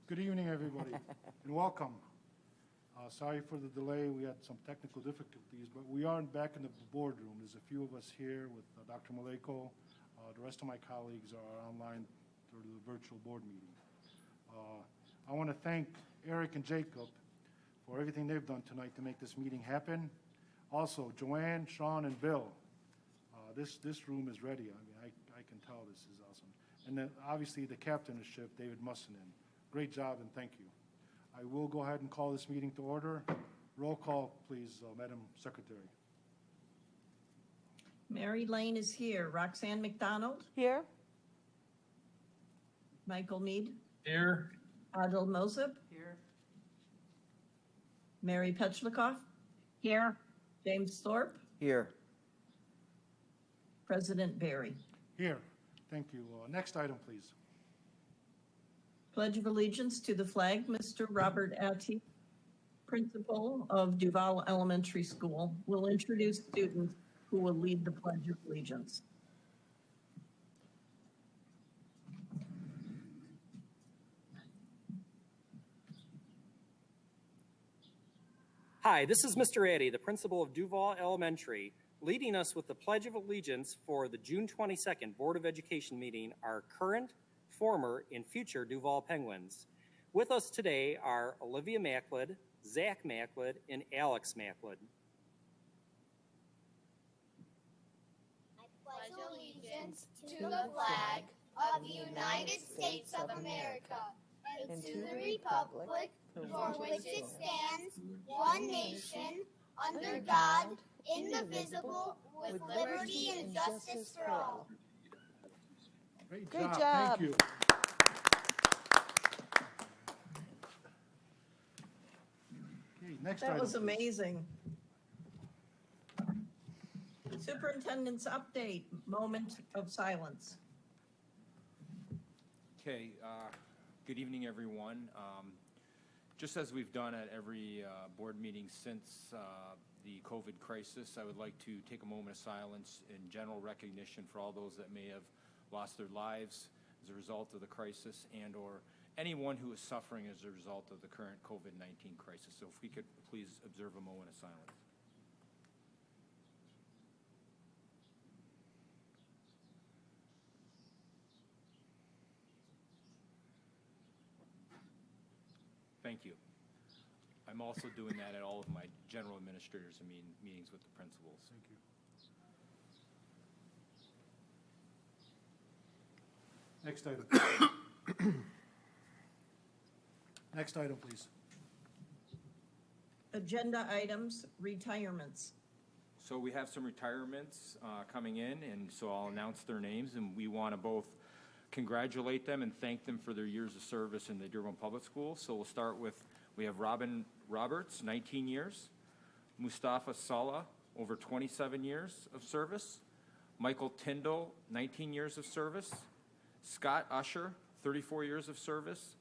Good evening, everybody, and welcome. Sorry for the delay. We had some technical difficulties, but we are back in the boardroom. There's a few of us here with Dr. Maleko. The rest of my colleagues are online through the virtual board meeting. I want to thank Eric and Jacob for everything they've done tonight to make this meeting happen. Also, Joanne, Sean, and Bill. This room is ready. I mean, I can tell this is awesome. And then obviously the captain of the ship, David Mussonin. Great job and thank you. I will go ahead and call this meeting to order. Roll call, please, Madam Secretary. Mary Lane is here. Roxanne McDonald? Here. Michael Mead? Here. Adil Moseb? Here. Mary Petchlikoff? Here. James Thorpe? Here. President Barry? Here. Thank you. Next item, please. Pledge of Allegiance to the flag, Mr. Robert Atty, Principal of Duval Elementary School, will introduce students who will lead the Pledge of Allegiance. Hi, this is Mr. Addy, the principal of Duval Elementary, leading us with the Pledge of Allegiance for the June 22nd Board of Education meeting, our current, former, and future Duval Penguins. With us today are Olivia Macklid, Zach Macklid, and Alex Macklid. I pledge allegiance to the flag of the United States of America and to the republic for which it stands, one nation, under God, indivisible, with liberty and justice for all. Great Great job. job. Thank you. Okay, next That item, was please. amazing. Superintendent's update, moment of silence. Okay, good evening, everyone. Just as we've done at every board meeting since the COVID crisis, I would like to take a moment of silence in general recognition for all those that may have lost their lives as a result of the crisis and/or anyone who is suffering as a result of the current COVID-19 crisis. So if we could please observe a moment of silence. Thank you. I'm also doing that at all of my general administrators and meetings with the principals. Thank you. Next item. Next item, please. Agenda items, retirements. So we have some retirements coming in, and so I'll announce their names, and we want to both congratulate them and thank them for their years of service in the Dearborn Public Schools. So we'll start with, we have Robin Roberts, 19 years, Mustafa Saleh, over 27 years of service, Michael Tyndall, 19 years of service, Scott Usher, 34 years of service,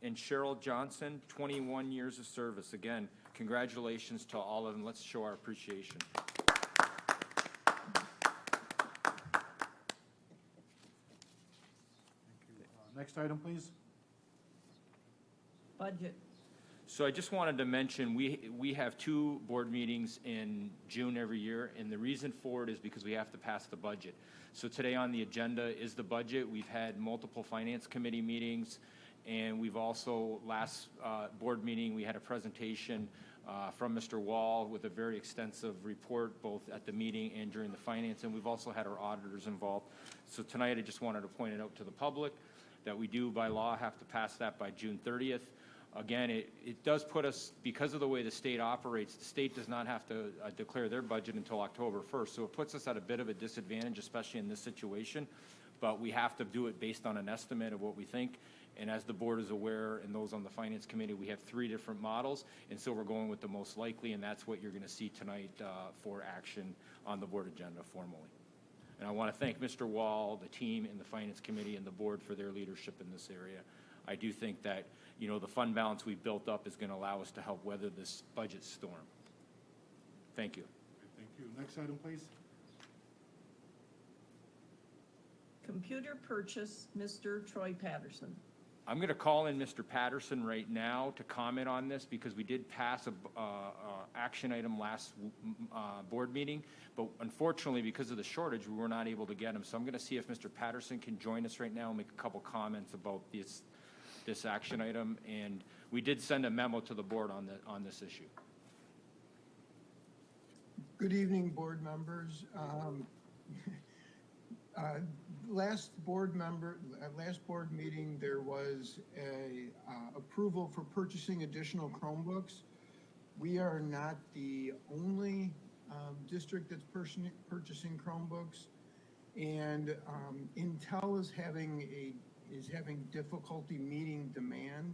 and Cheryl Johnson, 21 years of service. Again, congratulations to all of them. Let's show our appreciation. Next item, please. Budget. So I just wanted to mention, we have two board meetings in June every year, and the reason for it is because we have to pass the budget. So today on the agenda is the budget. We've had multiple finance committee meetings, and we've also, last board meeting, we had a presentation from Mr. Wall with a very extensive report, both at the meeting and during the finance, and we've also had our auditors involved. So tonight I just wanted to point it out to the public that we do by law have to pass that by June 30th. Again, it does put us, because of the way the state operates, the state does not have to declare their budget until October 1st. So it puts us at a bit of a disadvantage, especially in this situation. But we have to do it based on an estimate of what we think. And as the board is aware, and those on the finance committee, we have 3 different models. And so we're going with the most likely, and that's what you're going to see tonight for action on the board agenda formally. And I want to thank Mr. Wall, the team, and the finance committee and the board for their leadership in this area. I do think that, you know, the fund balance we've built up is going to allow us to help weather this budget storm. Thank you. Thank you. Next item, please. Computer purchase, Mr. Troy Patterson. I'm going to call in Mr. Patterson right now to comment on this because we did pass a action item last board meeting, but unfortunately, because of the shortage, we were not able to get him. So I'm going to see if Mr. Patterson can join us right now and make a couple comments about this action item. And we did send a memo to the board on this issue. Good evening, board members. Last board meeting, there was a approval for purchasing additional Chromebooks. We are not the only district that's purchasing Chromebooks, and Intel is having difficulty meeting demand,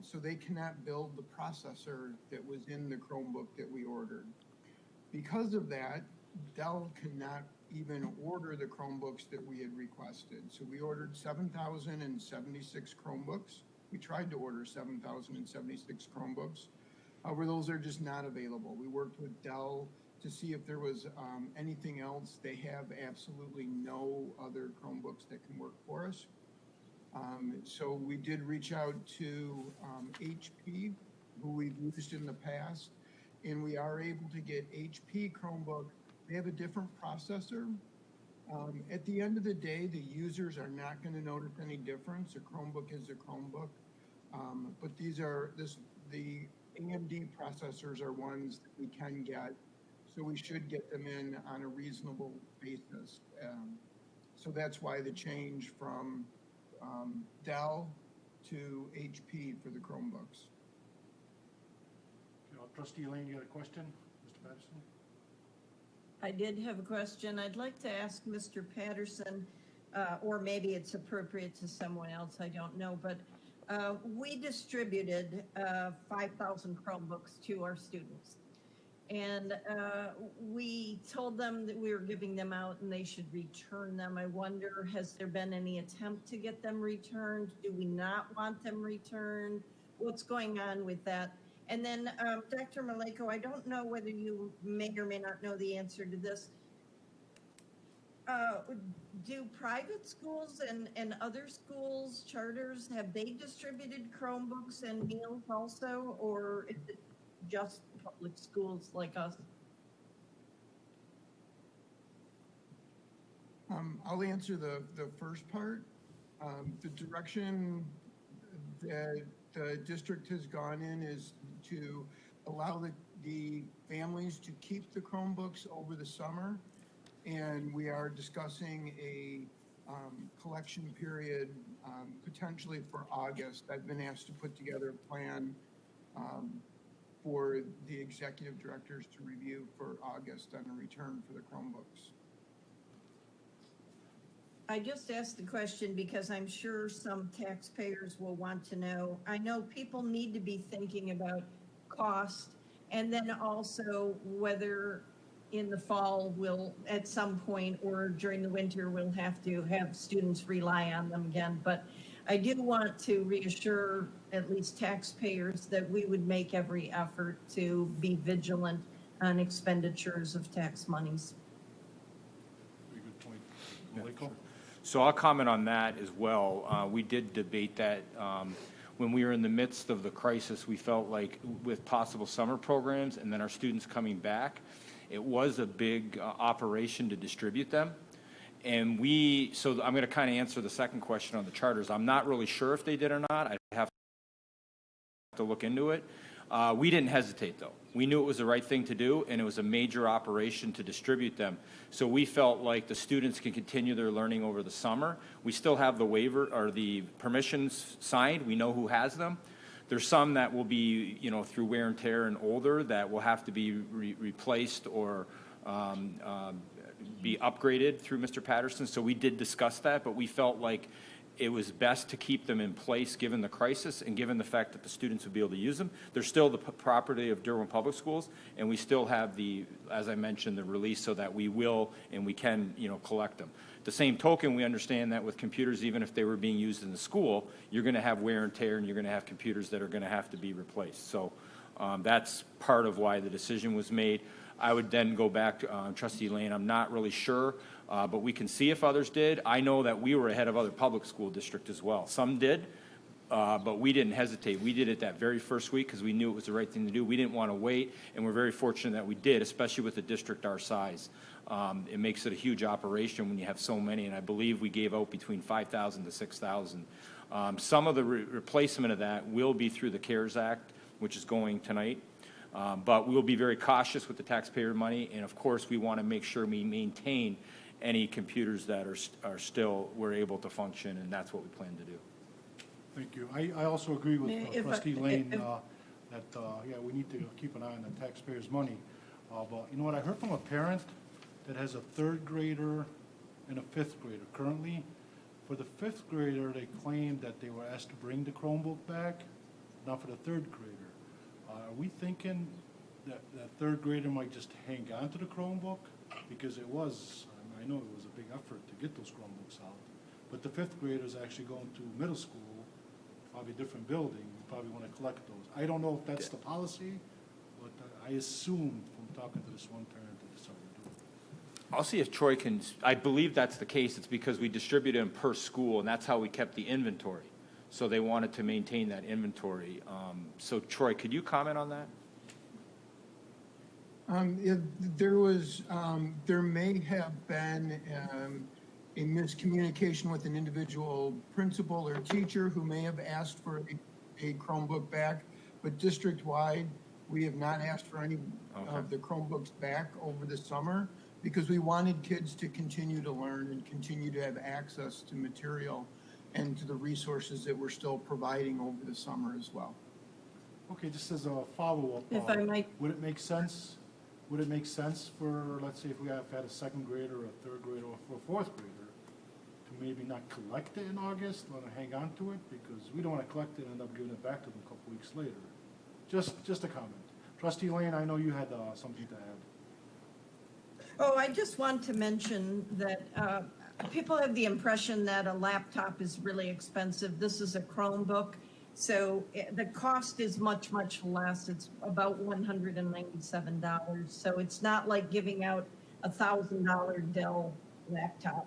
so they cannot build the processor that was in the Chromebook that we ordered. Because of that, Dell cannot even order the Chromebooks that we had requested. So we ordered 7,076 Chromebooks. We tried to order 7,076 Chromebooks. However, those are just not available. We worked with Dell to see if there was anything else. They have absolutely no other Chromebooks that can work for us. So we did reach out to HP, who we've used in the past, and we are able to get HP Chromebook. They have a different processor. At the end of the day, the users are not going to notice any difference. A Chromebook is a Chromebook. But the AMD processors are ones that we can get, so we should get them in on a reasonable basis. So that's why the change from Dell to HP for the Chromebooks. Trustee Lane, you had a question? Mr. Patterson? I did have a question. I'd like to ask Mr. Patterson, or maybe it's appropriate to someone else, I don't know, but we distributed 5,000 Chromebooks to our students. And we told them that we were giving them out and they should return them. I wonder, has there been any attempt to get them returned? Do we not want them returned? What's going on with that? And then, Dr. Maleko, I don't know whether you may or may not know the answer to this. Do private schools and other schools, charters, have they distributed Chromebooks and meals also, or is it just public schools like us? I'll answer the first part. The direction that the district has gone in is to allow the families to keep the Chromebooks over the summer. And we are discussing a collection period potentially for August. I've been asked to put together a plan for the executive directors to review for August on a return for the Chromebooks. I just asked the question because I'm sure some taxpayers will want to know. I know people need to be thinking about cost, and then also whether in the fall we'll, at some point or during the winter, we'll have to have students rely on them again. But I do want to reassure at least taxpayers that we would make every effort to be vigilant on expenditures of tax monies. Very good point. Maleko? So I'll comment on that as well. We did debate that when we were in the midst of the crisis. We felt like with possible summer programs and then our students coming back, it was a big operation to distribute them. And so I'm going to kind of answer the second question on the charters. I'm not really sure if they did or not. I'd have to look into it. We didn't hesitate, though. We knew it was the right thing to do, and it was a major operation to distribute them. So we felt like the students can continue their learning over the summer. We still have the waiver or the permissions signed. We know who has them. There's some that will be, through wear and tear and older that will have to be replaced or be upgraded through Mr. Patterson. So we did discuss that, but we felt like it was best to keep them in place given the crisis and given the fact that the students would be able to use them. They're still the property of Dearborn Public Schools, and we still have as I mentioned, the release so that we will and we can, collect them. The same token, we understand that with computers, even if they were being used in the school, you're going to have wear and tear, and you're going to have computers that are going to have to be replaced. So that's part of why the decision was made. I would then go back to Trustee Lane. I'm not really sure, but we can see if others did. I know that we were ahead of other public school districts as well. Some did, but we didn't hesitate. We did it that very first week because we knew it was the right thing to do. We didn't want to wait, and we're very fortunate that we did, especially with a district our size. It makes it a huge operation when you have so many, and I believe we gave out between 5,000 to 6,000. Some of the replacement of that will be through the CARES Act, which is going tonight. But we'll be very cautious with the taxpayer money, and of course, we want to make sure we maintain any computers that are still, we're able to function, and that's what we plan to do. Thank you. I also agree with If I- trustee Lane if- that, yeah, we need to keep an eye on the taxpayers' money. But you know what, I heard from a parent that has a third grader and a fifth grader currently. For the fifth grader, they claimed that they were asked to bring the Chromebook back, not for the third grader. Are we thinking that that third grader might just hang on to the Chromebook? Because it was, I know it was a big effort to get those Chromebooks out. But the fifth grader is actually going to middle school, probably a different building, you probably want to collect those. I don't know if that's the policy, but I assume from talking to this one parent that that's how we do it. I'll see if Troy can, I believe that's the case. It's because we distribute them per school, and that's how we kept the inventory. So they wanted to maintain that inventory. So Troy, could you comment on that? There may have been a miscommunication with an individual principal or teacher who may have asked for a Chromebook back, but district-wide, we have not asked for any of the Chromebooks back over the summer because we wanted kids to continue to learn and continue to have access to material and to the resources that we're still providing over the summer as well. Okay, just as a follow-up. If I might- Would it make sense for, let's say if we have had a second grader, or a third grader, or a fourth grader, to maybe not collect it in August, want to hang on to it? Because we don't want to collect it and end up giving it back to them a couple weeks later. Just a comment. Trustee Lane, I know you had something to add. Oh, I just want to mention that people have the impression that a laptop is really expensive. This is a Chromebook, so the cost is much, much less. It's about $197. So it's not like giving out a $1,000 Dell laptop.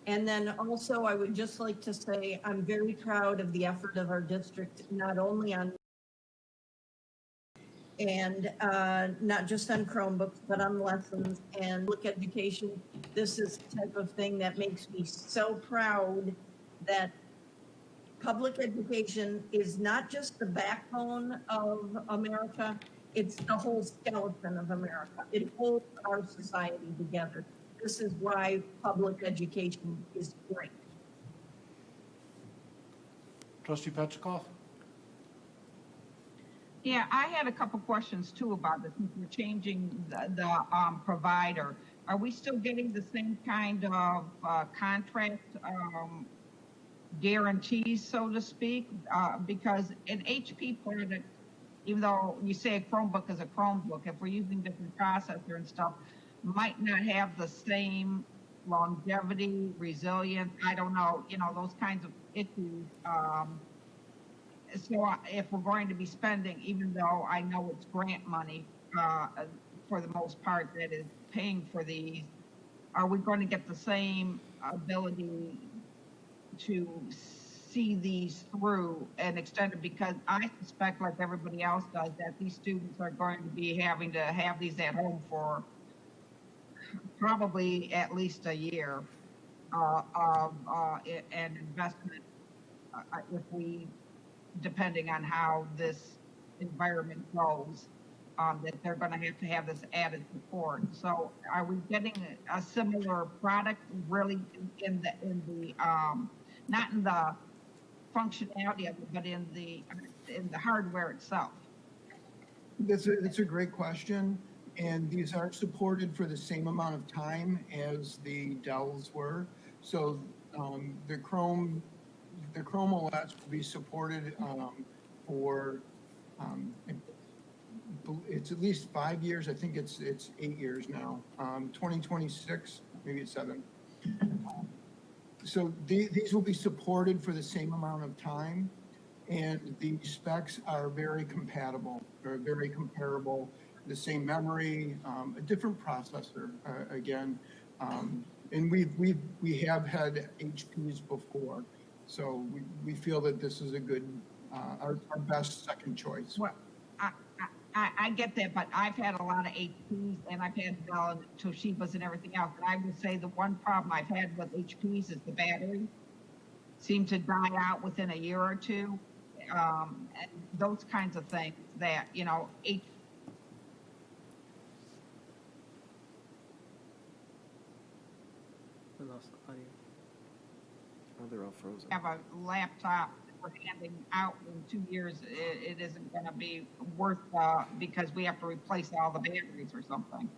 And then also, I would just like to say, I'm very proud of the effort of our district, not only on and not just on Chromebooks, but on lessons and public education. This is the type of thing that makes me so proud that public education is not just the backbone of America, it's the whole skeleton of America. It holds our society together. This is why public education is great. Trustee Petrikov? Yeah, I had a couple questions too about this. Since we're changing the provider, are we still getting the same kind of contract guarantees, so to speak? Because an HP product, even though you say a Chromebook is a Chromebook, if we're using different processor and stuff, might not have the same longevity, resilience, I don't know, those kinds of issues. So if we're going to be spending, even though I know it's grant money for the most part that is paying for these, are we going to get the same ability to see these through and extend it? Because I suspect, like everybody else does, that these students are going to be having to have these at home for probably at least a year of an investment if we, depending on how this environment goes, that they're going to have this added support. So are we getting a similar product really in the not in the functionality of it, but in the hardware itself? That's a great question. And these are supported for the same amount of time as the Dells were. So the Chrome OS will be supported for it's at least 5 years. I think it's 8 years now. 2026, maybe it's 7. So these will be supported for the same amount of time, and the specs are very compatible. They're very comparable. The same memory, a different processor again, and we have had HPs before. So we feel that this is a good, our best second choice. Well, I get that, but I've had a lot of HPs and I've had Dell and Toshibas and everything else. And I would say the one problem I've had with HPs is the battery seem to die out within a year or two. And those kinds of things that, you know, We lost the audio. Oh, they're all frozen. have a laptop that we're handing out in 2 years, it isn't going to be worth, because we have to replace all the batteries or something.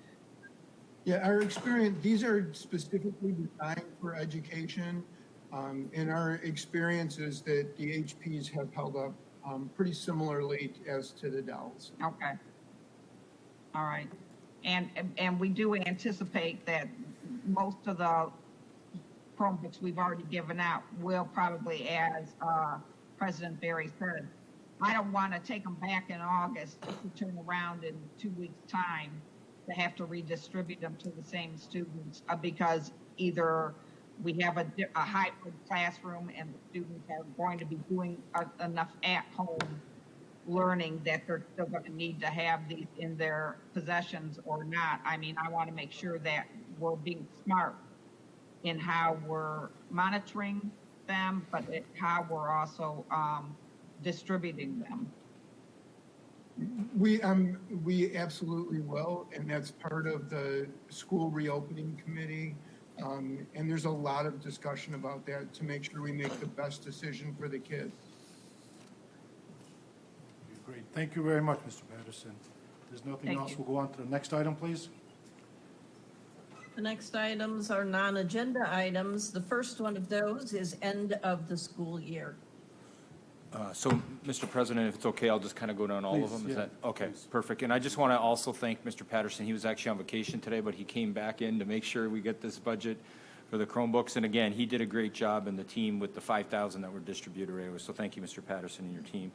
Yeah, our experience, these are specifically designed for education. And our experience is that the HPs have held up pretty similarly as to the Dells. Okay. All right. And we do anticipate that most of the Chromebooks we've already given out will probably, as President Barry said, I don't want to take them back in August to turn around in 2 weeks' time to have to redistribute them to the same students because either we have a hybrid classroom and the students are going to be doing enough at-home learning that they're still going to need to have these in their possessions or not. I mean, I want to make sure that we're being smart in how we're monitoring them, but how we're also distributing them. We absolutely will, and that's part of the school reopening committee. And there's a lot of discussion about that to make sure we make the best decision for the kids. Great. Thank you very much, Mr. Patterson. If there's nothing Thank else, you. we'll go on to the next item, please. The next items are non-agenda items. The first one of those is end of the school year. So, Mr. President, if it's okay, I'll just kind of go down all of Please, them. Is yeah, that, okay, please. perfect. And I just want to also thank Mr. Patterson. He was actually on vacation today, but he came back in to make sure we get this budget for the Chromebooks. And again, he did a great job in the team with the 5,000 that were distributed. So thank you, Mr. Patterson, and your team.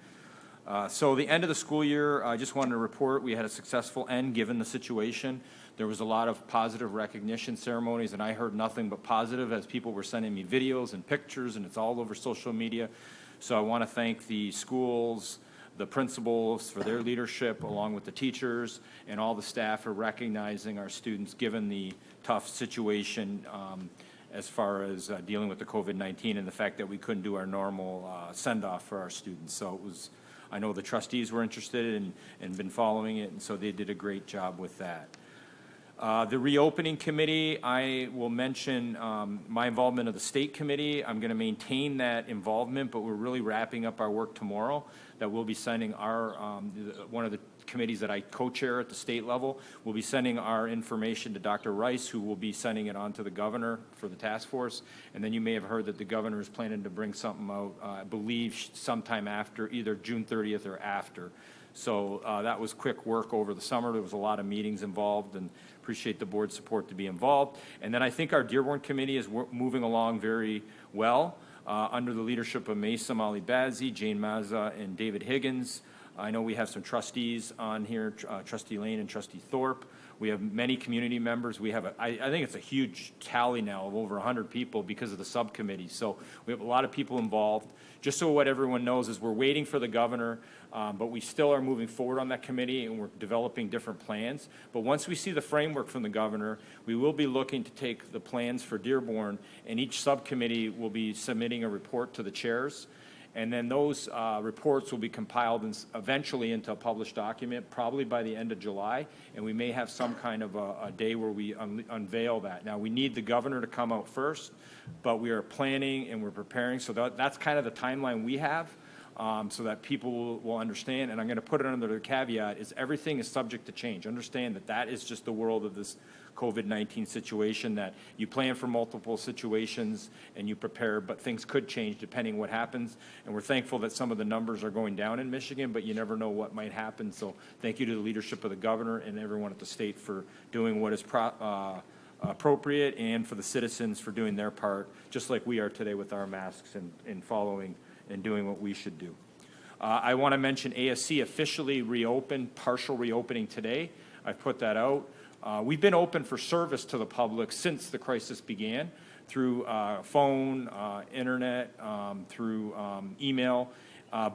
So the end of the school year, I just wanted to report we had a successful end given the situation. There was a lot of positive recognition ceremonies, and I heard nothing but positive as people were sending me videos and pictures, and it's all over social media. So I want to thank the schools, the principals for their leadership, along with the teachers and all the staff for recognizing our students given the tough situation as far as dealing with the COVID-19 and the fact that we couldn't do our normal send-off for our students. So it was, I know the trustees were interested and been following it, and so they did a great job with that. The reopening committee, I will mention my involvement of the state committee. I'm going to maintain that involvement, but we're really wrapping up our work tomorrow. That we'll be sending our, one of the committees that I co-chair at the state level, we'll be sending our information to Dr. Rice, who will be sending it on to the governor for the task force. And then you may have heard that the governor is planning to bring something out, I believe sometime after, either June 30th or after. So that was quick work over the summer. There was a lot of meetings involved, and appreciate the board's support to be involved. And then I think our Dearborn committee is moving along very well under the leadership of Mesa Malibazzi, Jane Mazza, and David Higgins. I know we have some trustees on here, Trustee Lane and Trustee Thorpe. We have many community members. We have, I think it's a huge tally now of over 100 people because of the subcommittee. So we have a lot of people involved. Just so what everyone knows is we're waiting for the governor, but we still are moving forward on that committee and we're developing different plans. But once we see the framework from the governor, we will be looking to take the plans for Dearborn, and each subcommittee will be submitting a report to the chairs. And then those reports will be compiled eventually into a published document, probably by the end of July. And we may have some kind of a day where we unveil that. Now, we need the governor to come out first, but we are planning and we're preparing. So that's kind of the timeline we have, so that people will understand. And I'm going to put it under the caveat is everything is subject to change. Understand that that is just the world of this COVID-19 situation, that you plan for multiple situations and you prepare, but things could change depending what happens. And we're thankful that some of the numbers are going down in Michigan, but you never know what might happen. So thank you to the leadership of the governor and everyone at the state for doing what is appropriate, and for the citizens for doing their part, just like we are today with our masks and following and doing what we should do. I want to mention ASC officially reopened, partial reopening today. I've put that out. We've been open for service to the public since the crisis began. through phone, internet, through email.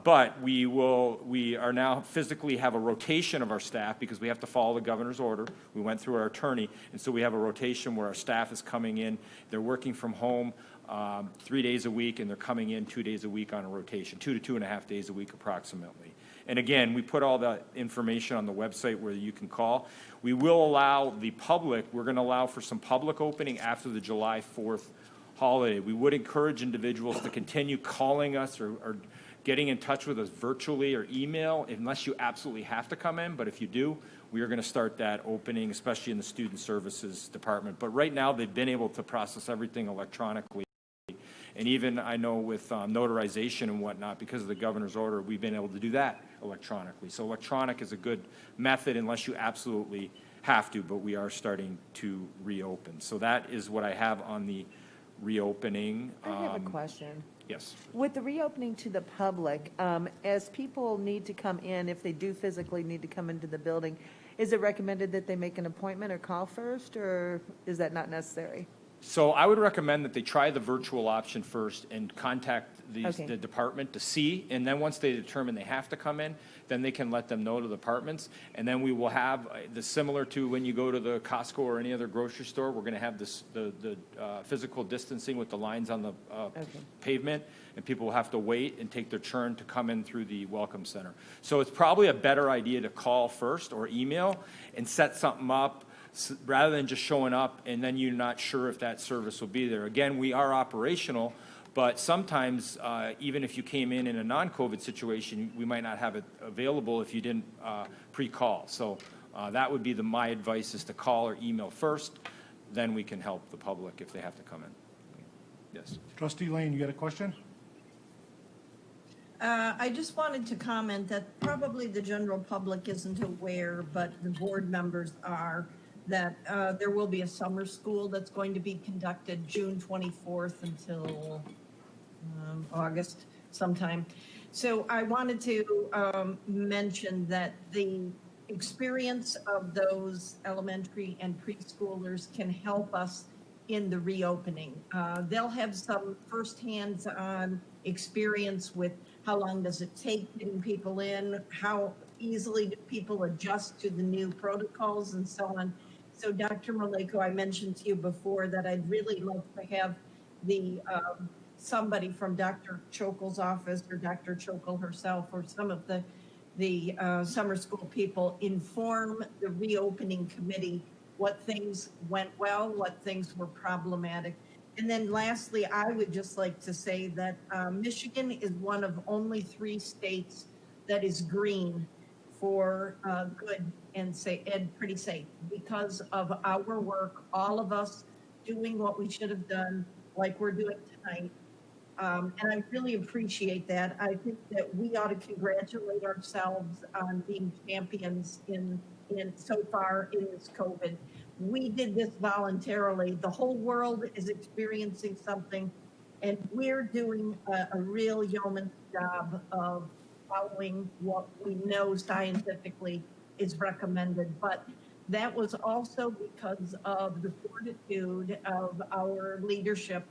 But we are now physically have a rotation of our staff because we have to follow the governor's order. We went through our attorney, and so we have a rotation where our staff is coming in. They're working from home 3 days a week, and they're coming in 2 days a week on a rotation, 2 to 2.5 days a week approximately. And again, we put all that information on the website where you can call. We will allow the public, we're going to allow for some public opening after the July 4th holiday. We would encourage individuals to continue calling us or getting in touch with us virtually or email unless you absolutely have to come in. But if you do, we are going to start that opening, especially in the Student Services Department. But right now, they've been able to process everything electronically. And even, I know, with notarization and whatnot, because of the governor's order, we've been able to do that electronically. So electronic is a good method unless you absolutely have to, but we are starting to reopen. So that is what I have on the reopening. I have a question. Yes. With the reopening to the public, as people need to come in, if they do physically need to come into the building, is it recommended that they make an appointment or call first, or is that not necessary? So I would recommend that they try the virtual option first and contact Okay. the department to see, and then once they determine they have to come in, then they can let them know to the departments, and then we will have the similar to when you go to the Costco or any other grocery store, we're going to have this the physical distancing with the lines on the pavement, and people will have to wait and take their turn to come in through the Welcome Center. So it's probably a better idea to call first or email and set something up rather than just showing up and then you're not sure if that service will be there. Again, we are operational, but sometimes even if you came in a non-COVID situation, we might not have it available if you didn't pre-call. So that would be my advice, is to call or email first, then we can help the public if they have to come in. Yes. Trustee Lane, you got a question? I just wanted to comment that probably the general public isn't aware, but the board members are, that there will be a summer school that's going to be conducted June 24th until August sometime. So I wanted to mention that the experience of those elementary and preschoolers can help us in the reopening. They'll have some firsthand experience with how long does it take getting people in, how easily do people adjust to the new protocols and so on. So Dr. Maleko, I mentioned to you before that I'd really like to have the somebody from Dr. Chokel's office or Dr. Chokel herself or some of the summer school people inform the reopening committee what things went well, what things were problematic. And then lastly, I would just like to say that Michigan is one of only 3 states that is green for good and pretty safe because of our work, all of us doing what we should have done, like we're doing tonight. And I really appreciate that. I think that we ought to congratulate ourselves on being champions in so far in this COVID. We did this voluntarily. The whole world is experiencing something, and we're doing a real yeoman's job of following what we know scientifically is recommended. But that was also because of the fortitude of our leadership,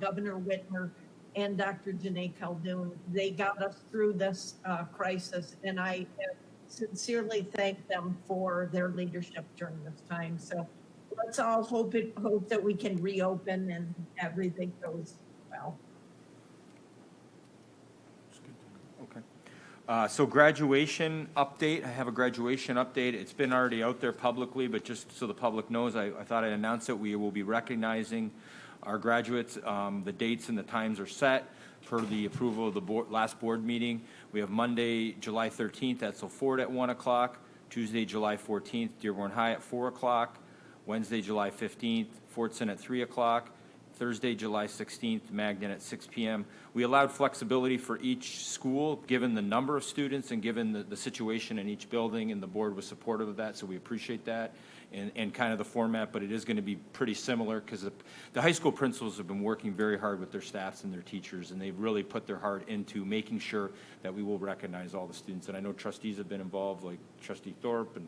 Governor Whitmer and Dr. Janae Caldoon. They got us through this crisis, and I sincerely thank them for their leadership during this time. So let's all hope that we can reopen and everything goes well. Okay. So graduation update, I have a graduation update. It's been already out there publicly, but just so the public knows, I thought I'd announce it. We will be recognizing our graduates. The dates and the times are set per the approval of the last board meeting. We have Monday, July 13th at Ford at 1 o'clock, Tuesday, July 14th, Dearborn High at 4 o'clock, Wednesday, July 15th, Fortson at 3 o'clock, Thursday, July 16th, Magnet at 6 p.m. We allowed flexibility for each school, given the number of students and given the situation in each building, and the board was supportive of that, so we appreciate that, and kind of the format, but it is going to be pretty similar because the high school principals have been working very hard with their staffs and their teachers, and they've really put their heart into making sure that we will recognize all the students. And I know trustees have been involved, like Trustee Thorpe and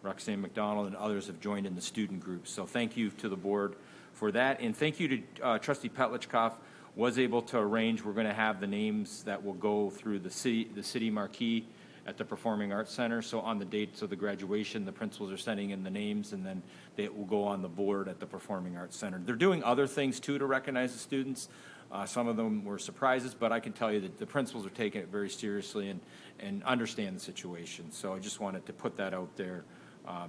Roxanne McDonald and others have joined in the student groups. So thank you to the board for that. And thank you to Trustee Petlicoff, was able to arrange, we're going to have the names that will go through the city marquee at the Performing Arts Center. So on the dates of the graduation, the principals are sending in the names, and then they will go on the board at the Performing Arts Center. They're doing other things too to recognize the students. Some of them were surprises, but I can tell you that the principals are taking it very seriously and understand the situation. So I just wanted to put that out there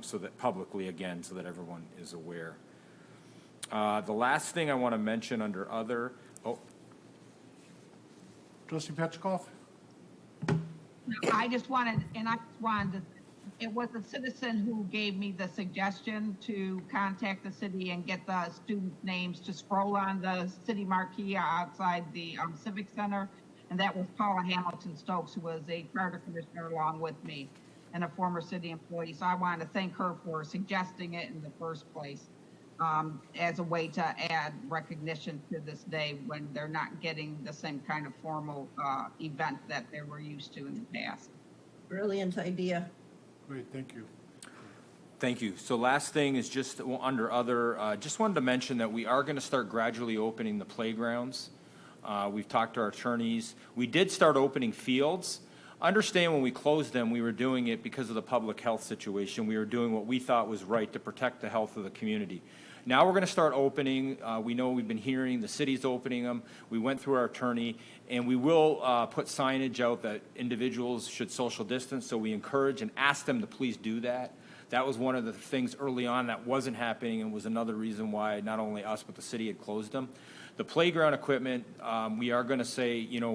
so that publicly, again, so that everyone is aware. The last thing I want to mention under other, Trustee Petrikov? I just wanted to, it was a citizen who gave me the suggestion to contact the city and get the student names to scroll on the city marquee outside the Civic Center. And that was Paula Hamilton Stokes, who was a charter commissioner along with me and a former city employee. So I wanted to thank her for suggesting it in the first place as a way to add recognition to this day when they're not getting the same kind of formal event that they were used to in the past. Brilliant idea. Great, thank you. thank you. So last thing is just under other, just wanted to mention that we are going to start gradually opening the playgrounds. We've talked to our attorneys. We did start opening fields. Understand when we closed them, we were doing it because of the public health situation. We were doing what we thought was right to protect the health of the community. Now we're going to start opening. We know we've been hearing the city's opening them. We went through our attorney, and we will put signage out that individuals should social distance, so we encourage and ask them to please do that. That was one of the things early on that wasn't happening and was another reason why not only us but the city had closed them. The playground equipment, we are going to say, you know,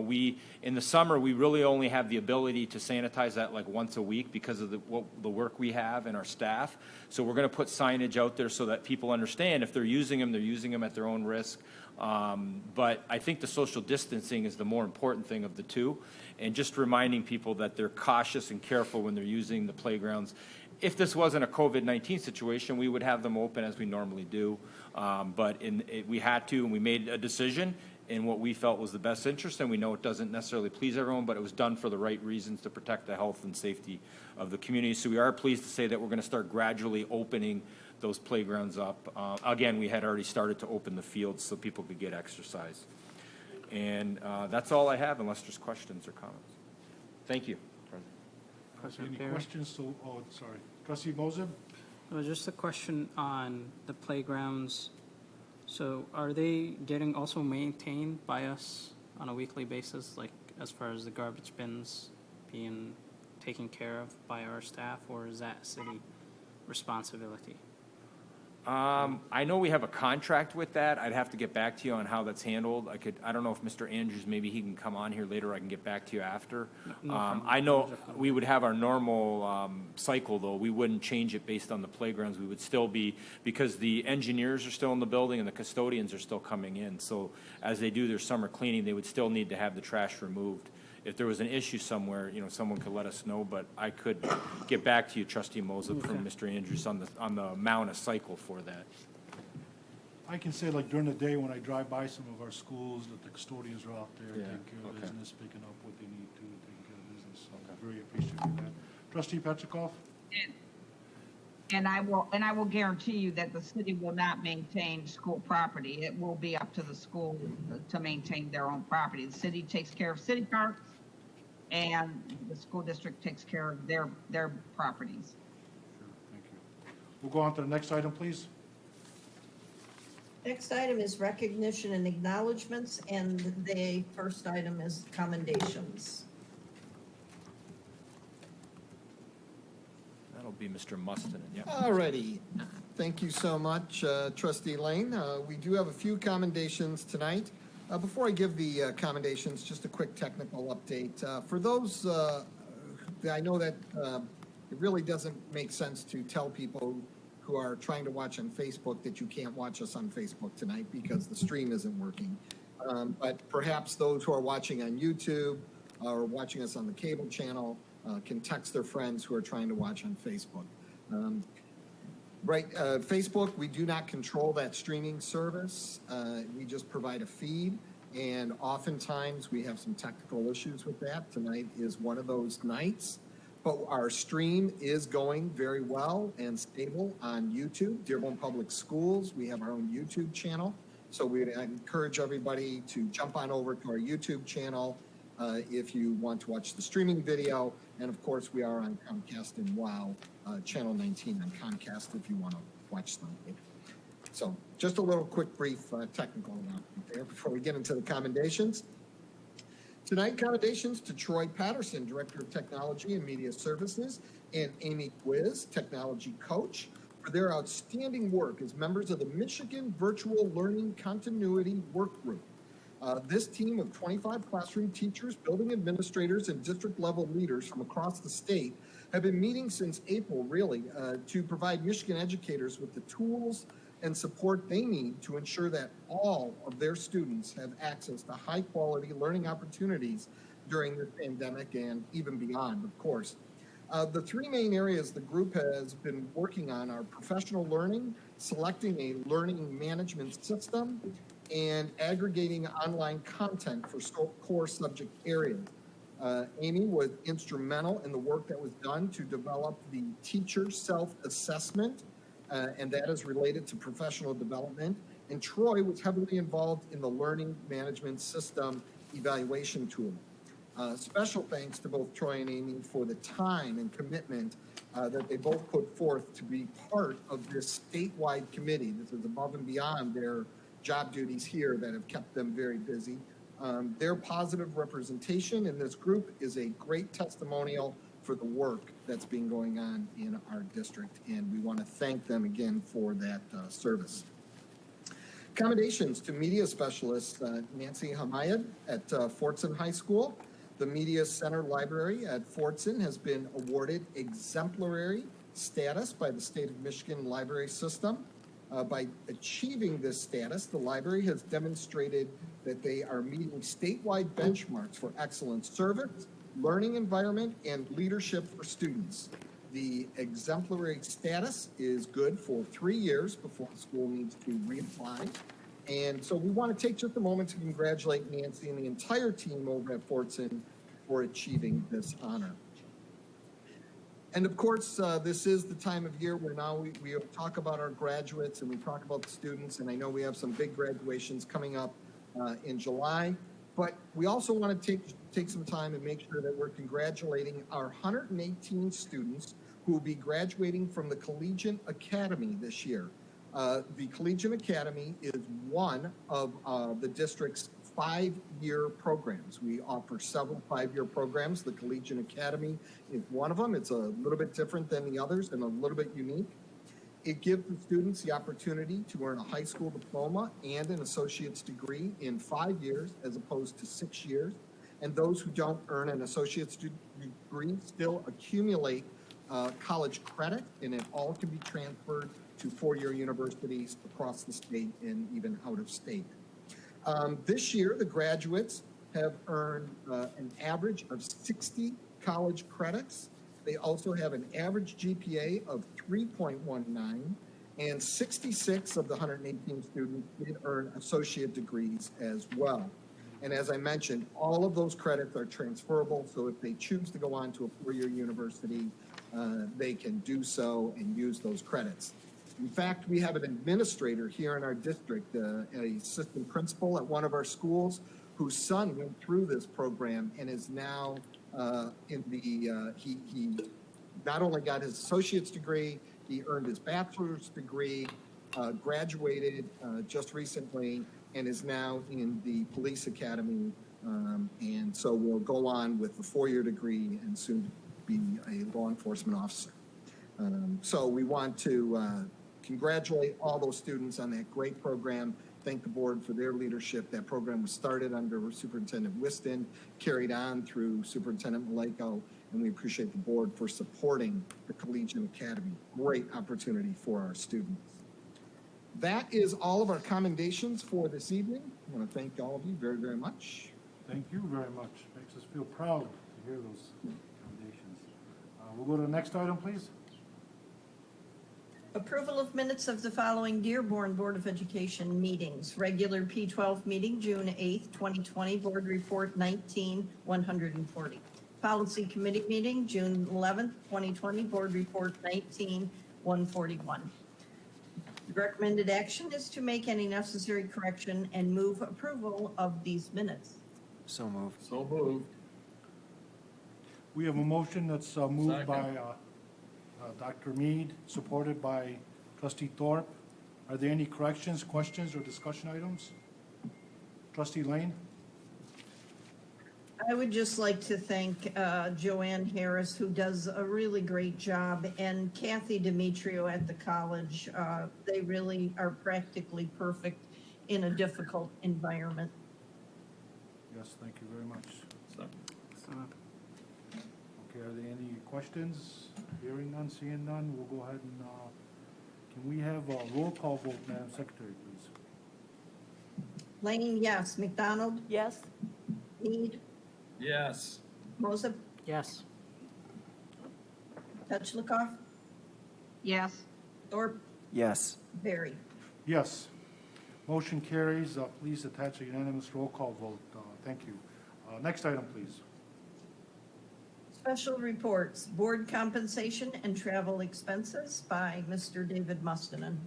in the summer, we really only have the ability to sanitize that like once a week because of the work we have and our staff. So we're going to put signage out there so that people understand if they're using them at their own risk. But I think the social distancing is the more important thing of the two. And just reminding people that they're cautious and careful when they're using the playgrounds. If this wasn't a COVID-19 situation, we would have them open as we normally do. But we had to, and we made a decision in what we felt was the best interest, and we know it doesn't necessarily please everyone, but it was done for the right reasons to protect the health and safety of the community. So we are pleased to say that we're going to start gradually opening those playgrounds up. Again, we had already started to open the fields so people could get exercise. And that's all I have unless there's questions or comments. Thank you. Any questions? So, oh, sorry. Trustee Moses? Just a question on the playgrounds. So are they getting also maintained by us on a weekly basis, like as far as the garbage bins being taken care of by our staff, or is that city responsibility? I know we have a contract with that. I'd have to get back to you on how that's handled. I don't know if Mr. Andrews, maybe he can come on here later. I can get back to you after. No problem. I know we would have our normal cycle, though. We wouldn't change it based on the playgrounds. We would still be, because the engineers are still in the building and the custodians are still coming in. So as they do their summer cleaning, they would still need to have the trash removed. If there was an issue somewhere, you know, someone could let us know, but I could get back to you, Trustee Moses, from Mr. Andrews on the amount of cycle for that. I can say like during the day when I drive by some of our schools, that the custodians are out there Yeah, taking care of okay. business, picking up what they need to, taking care of business. So I'm very appreciative of that. Trustee Petrikov? And I will guarantee you that the city will not maintain school property. It will be up to the school to maintain their own property. The city takes care of city parks, and the school district takes care of their properties. Sure, thank you. We'll go on to the next item, please. Next item is recognition and acknowledgements, and the first item is commendations. That'll be Mr. Mustin, yeah. All righty. Thank you so much, Trustee Lane. We do have a few commendations tonight. Before I give the commendations, just a quick technical update. For those, I know that it really doesn't make sense to tell people who are trying to watch on Facebook that you can't watch us on Facebook tonight because the stream isn't working. But perhaps those who are watching on YouTube or watching us on the cable channel can text their friends who are trying to watch on Facebook. Facebook, we do not control that streaming service. We just provide a feed, and oftentimes we have some technical issues with that. Tonight is one of those nights. But our stream is going very well and stable on YouTube, Dearborn Public Schools. We have our own YouTube channel. So we encourage everybody to jump on over to our YouTube channel if you want to watch the streaming video. And of course, we are on Comcast and WOW, channel 19 on Comcast if you want to watch them. So just a little quick, brief technical announcement there before we get into the commendations. Tonight, commendations to Troy Patterson, Director of Technology and Media Services, and Amy Quiz, Technology Coach, for their outstanding work as members of the Michigan Virtual Learning Continuity Work Group. This team of 25 classroom teachers, building administrators, and district-level leaders from across the state have been meeting since April, really, to provide Michigan educators with the tools and support they need to ensure that all of their students have access to high-quality learning opportunities during this pandemic and even beyond, of course. The three main areas the group has been working on are professional learning, selecting a learning management system, and aggregating online content for core subject areas. Amy was instrumental in the work that was done to develop the teacher self-assessment, and that is related to professional development. And Troy was heavily involved in the learning management system evaluation tool. Special thanks to both Troy and Amy for the time and commitment that they both put forth to be part of this statewide committee. This is above and beyond their job duties here that have kept them very busy. Their positive representation in this group is a great testimonial for the work that's been going on in our district, and we want to thank them again for that service. Accommodations to media specialist Nancy Hamayed at Fortson High School. The Media Center Library at Fortson has been awarded exemplary status by the State of Michigan Library System. By achieving this status, the library has demonstrated that they are meeting statewide benchmarks for excellent service, learning environment, and leadership for students. The exemplary status is good for 3 years before the school needs to reapply. And so we want to take just a moment to congratulate Nancy and the entire team over at Fortson for achieving this honor. And of course, this is the time of year where now we talk about our graduates and we talk about the students, and I know we have some big graduations coming up in July, but we also want to take some time and make sure that we're congratulating our 118 students who will be graduating from the Collegiate Academy this year. The Collegiate Academy is one of the district's 5-year programs. We offer several 5-year programs. The Collegiate Academy is one of them. It's a little bit different than the others and a little bit unique. It gives the students the opportunity to earn a high school diploma and an associate's degree in 5 years as opposed to 6 years. And those who don't earn an associate's degree still accumulate college credit, and it all can be transferred to 4-year universities across the state and even out of state. This year, the graduates have earned an average of 60 college credits. They also have an average GPA of 3.19, and 66 of the 118 students did earn associate degrees as well. And as I mentioned, all of those credits are transferable, so if they choose to go on to a 4-year university, they can do so and use those credits. In fact, we have an administrator here in our district, an assistant principal at one of our schools, whose son went through this program and is now he not only got his associate's degree, he earned his bachelor's degree, graduated just recently, and is now in the police academy. And so will go on with a 4-year degree and soon be a law enforcement officer. So we want to congratulate all those students on that great program. Thank the board for their leadership. That program was started under Superintendent Whiston, carried on through Superintendent Maleko, and we appreciate the board for supporting the Collegiate Academy. Great opportunity for our students. That is all of our commendations for this evening. I want to thank all of you very, very much. Thank you very much. Makes us feel proud to hear those commendations. We'll go to the next item, please. Approval of minutes of the following Dearborn Board of Education meetings. Regular P12 meeting, June 8th, 2020, Board Report 19-140. Policy Committee meeting, June 11th, 2020, Board Report 19-141. The recommended action is to make any necessary correction and move approval of these minutes. So moved. So moved. We have a motion that's moved by Dr. Mead, supported by Trustee Thorpe. Are there any corrections, questions, or discussion items? Trustee Lane? I would just like to thank Joanne Harris, who does a really great job, and Kathy Demetrio at the college. They really are practically perfect in a difficult environment. Yes, thank you very much. So, Okay, are there any questions? Hearing none, seeing none, we'll go ahead and, can we have a roll call vote, Madam Secretary, please? Lane, yes. McDonald? Yes? Mead? Yes. Moses? yes. Touchlikoff? Yes. Thorpe? Yes. Barry? Yes. Motion carries. Please attach a unanimous roll call vote. Thank you. Next item, please. Special reports, board compensation and travel expenses by Mr. David Mustonen.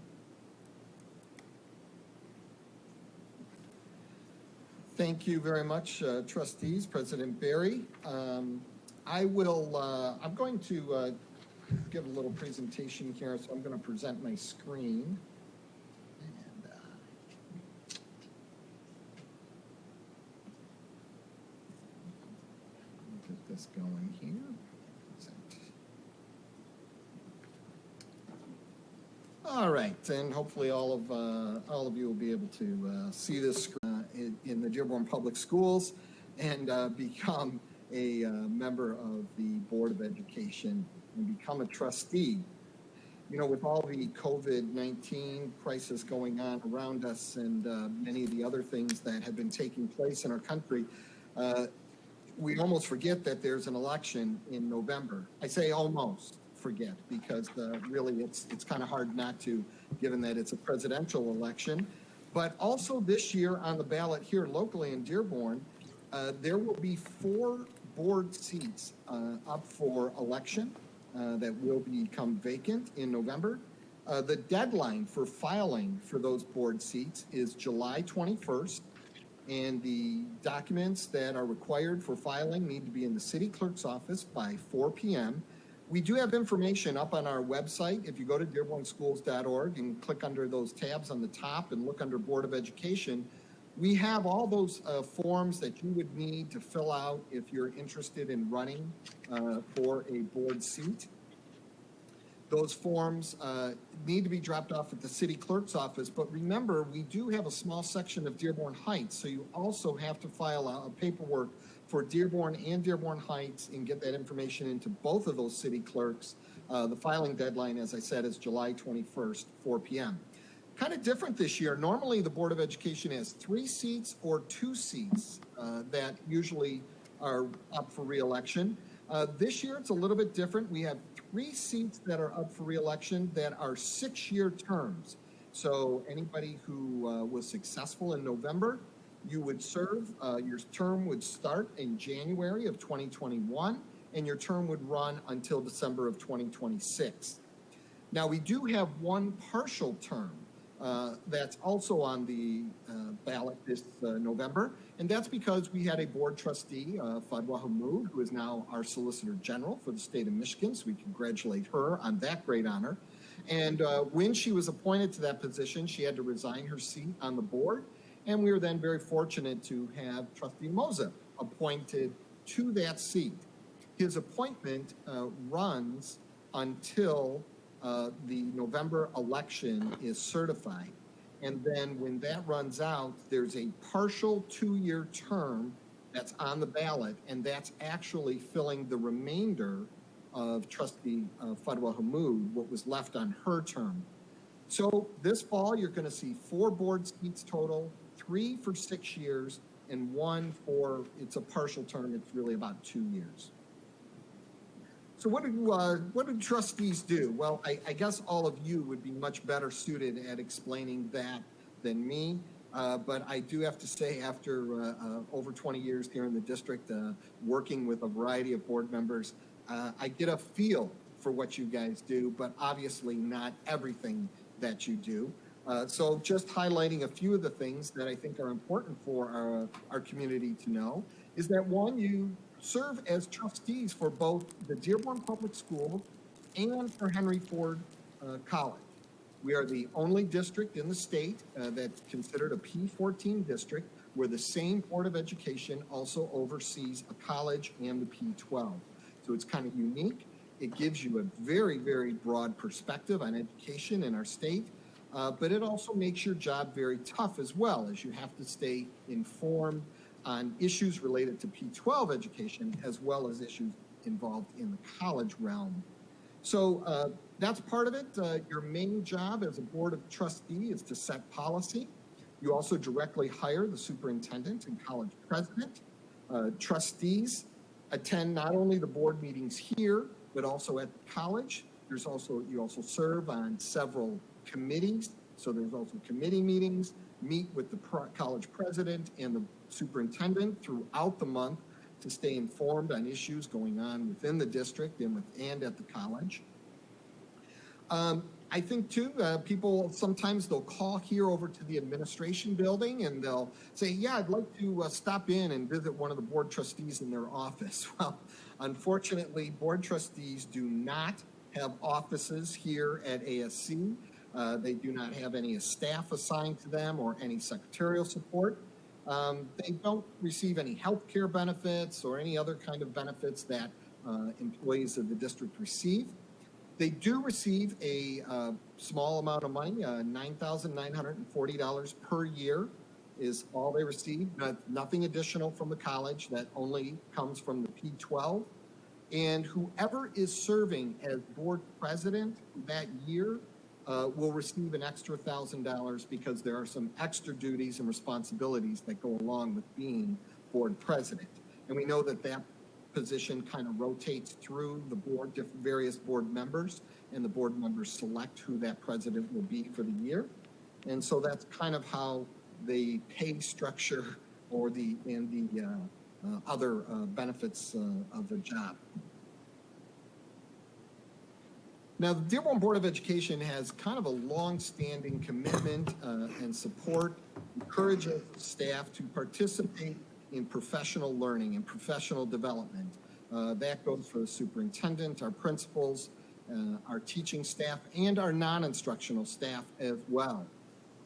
Thank you very much, trustees, President Barry. I'm going to give a little presentation here, so I'm going to present my screen. And, get this going here. All right, and hopefully all of you will be able to see this in the Dearborn Public Schools and become a member of the Board of Education and become a trustee. You know, with all the COVID-19 crisis going on around us and many of the other things that have been taking place in our country, we almost forget that there's an election in November. I say almost forget because really it's kind of hard not to, given that it's a presidential election. But also this year on the ballot here locally in Dearborn, there will be 4 board seats up for election that will become vacant in November. The deadline for filing for those board seats is July 21st, and the documents that are required for filing need to be in the city clerk's office by 4 p.m. We do have information up on our website. If you go to dearbornschools.org and click under those tabs on the top and look under Board of Education, we have all those forms that you would need to fill out if you're interested in running for a board seat. Those forms need to be dropped off at the city clerk's office, but remember, we do have a small section of Dearborn Heights, so you also have to file a paperwork for Dearborn and Dearborn Heights and get that information into both of those city clerks. The filing deadline, as I said, is July 21st, 4 p.m. Kind of different this year. Normally, the Board of Education has 3 seats or 2 seats that usually are up for re-election. This year, it's a little bit different. We have 3 seats that are up for re-election that are 6-year terms. So anybody who was successful in November, you would serve, your term would start in January of 2021, and your term would run until December of 2026. Now, we do have 1 partial term that's also on the ballot this November, and that's because we had a board trustee, Fadwa Hamoud, who is now our Solicitor General for the state of Michigan, so we congratulate her on that great honor. And when she was appointed to that position, she had to resign her seat on the board, and we were then very fortunate to have Trustee Moses appointed to that seat. His appointment runs until the November election is certified. And then when that runs out, there's a partial 2-year term that's on the ballot, and that's actually filling the remainder of Trustee Fadwa Hamoud, what was left on her term. So this fall, you're going to see 4 board seats total, 3 for 6 years, and 1 for, it's a partial term, it's really about 2 years. So what do trustees do? Well, I guess all of you would be much better suited at explaining that than me. But I do have to say, after over 20 years here in the district, working with a variety of board members, I get a feel for what you guys do, but obviously not everything that you do. So just highlighting a few of the things that I think are important for our community to know is that, one, you serve as trustees for both the Dearborn Public Schools and for Henry Ford College. We are the only district in the state that's considered a P14 district, where the same Board of Education also oversees a college and the P12. So it's kind of unique. It gives you a very, very broad perspective on education in our state, but it also makes your job very tough as well, as you have to stay informed on issues related to P12 education, as well as issues involved in the college realm. So that's part of it. Your main job as a board of trustee is to set policy. You also directly hire the superintendent and college president. Trustees attend not only the board meetings here, but also at the college. You also serve on several committees. So there's also committee meetings, meet with the college president and the superintendent throughout the month to stay informed on issues going on within the district and at the college. I think too, people sometimes they'll call here over to the administration building and they'll say, yeah, I'd like to stop in and visit one of the board trustees in their office. Well, unfortunately, board trustees do not have offices here at ASC. They do not have any staff assigned to them or any secretarial support. They don't receive any health care benefits or any other kind of benefits that employees of the district receive. They do receive a small amount of money, $9,940 per year is all they receive, nothing additional from the college. That only comes from the P12. And whoever is serving as board president that year will receive an extra $1,000 because there are some extra duties and responsibilities that go along with being board president. And we know that that position kind of rotates through the board, various board members, and the board members select who that president will be for the year. And so that's kind of how the pay structure or the other benefits of the job. Now, the Dearborn Board of Education has kind of a long-standing commitment and support, encourages staff to participate in professional learning and professional development. That goes for the superintendent, our principals, our teaching staff, and our non-instructional staff as well.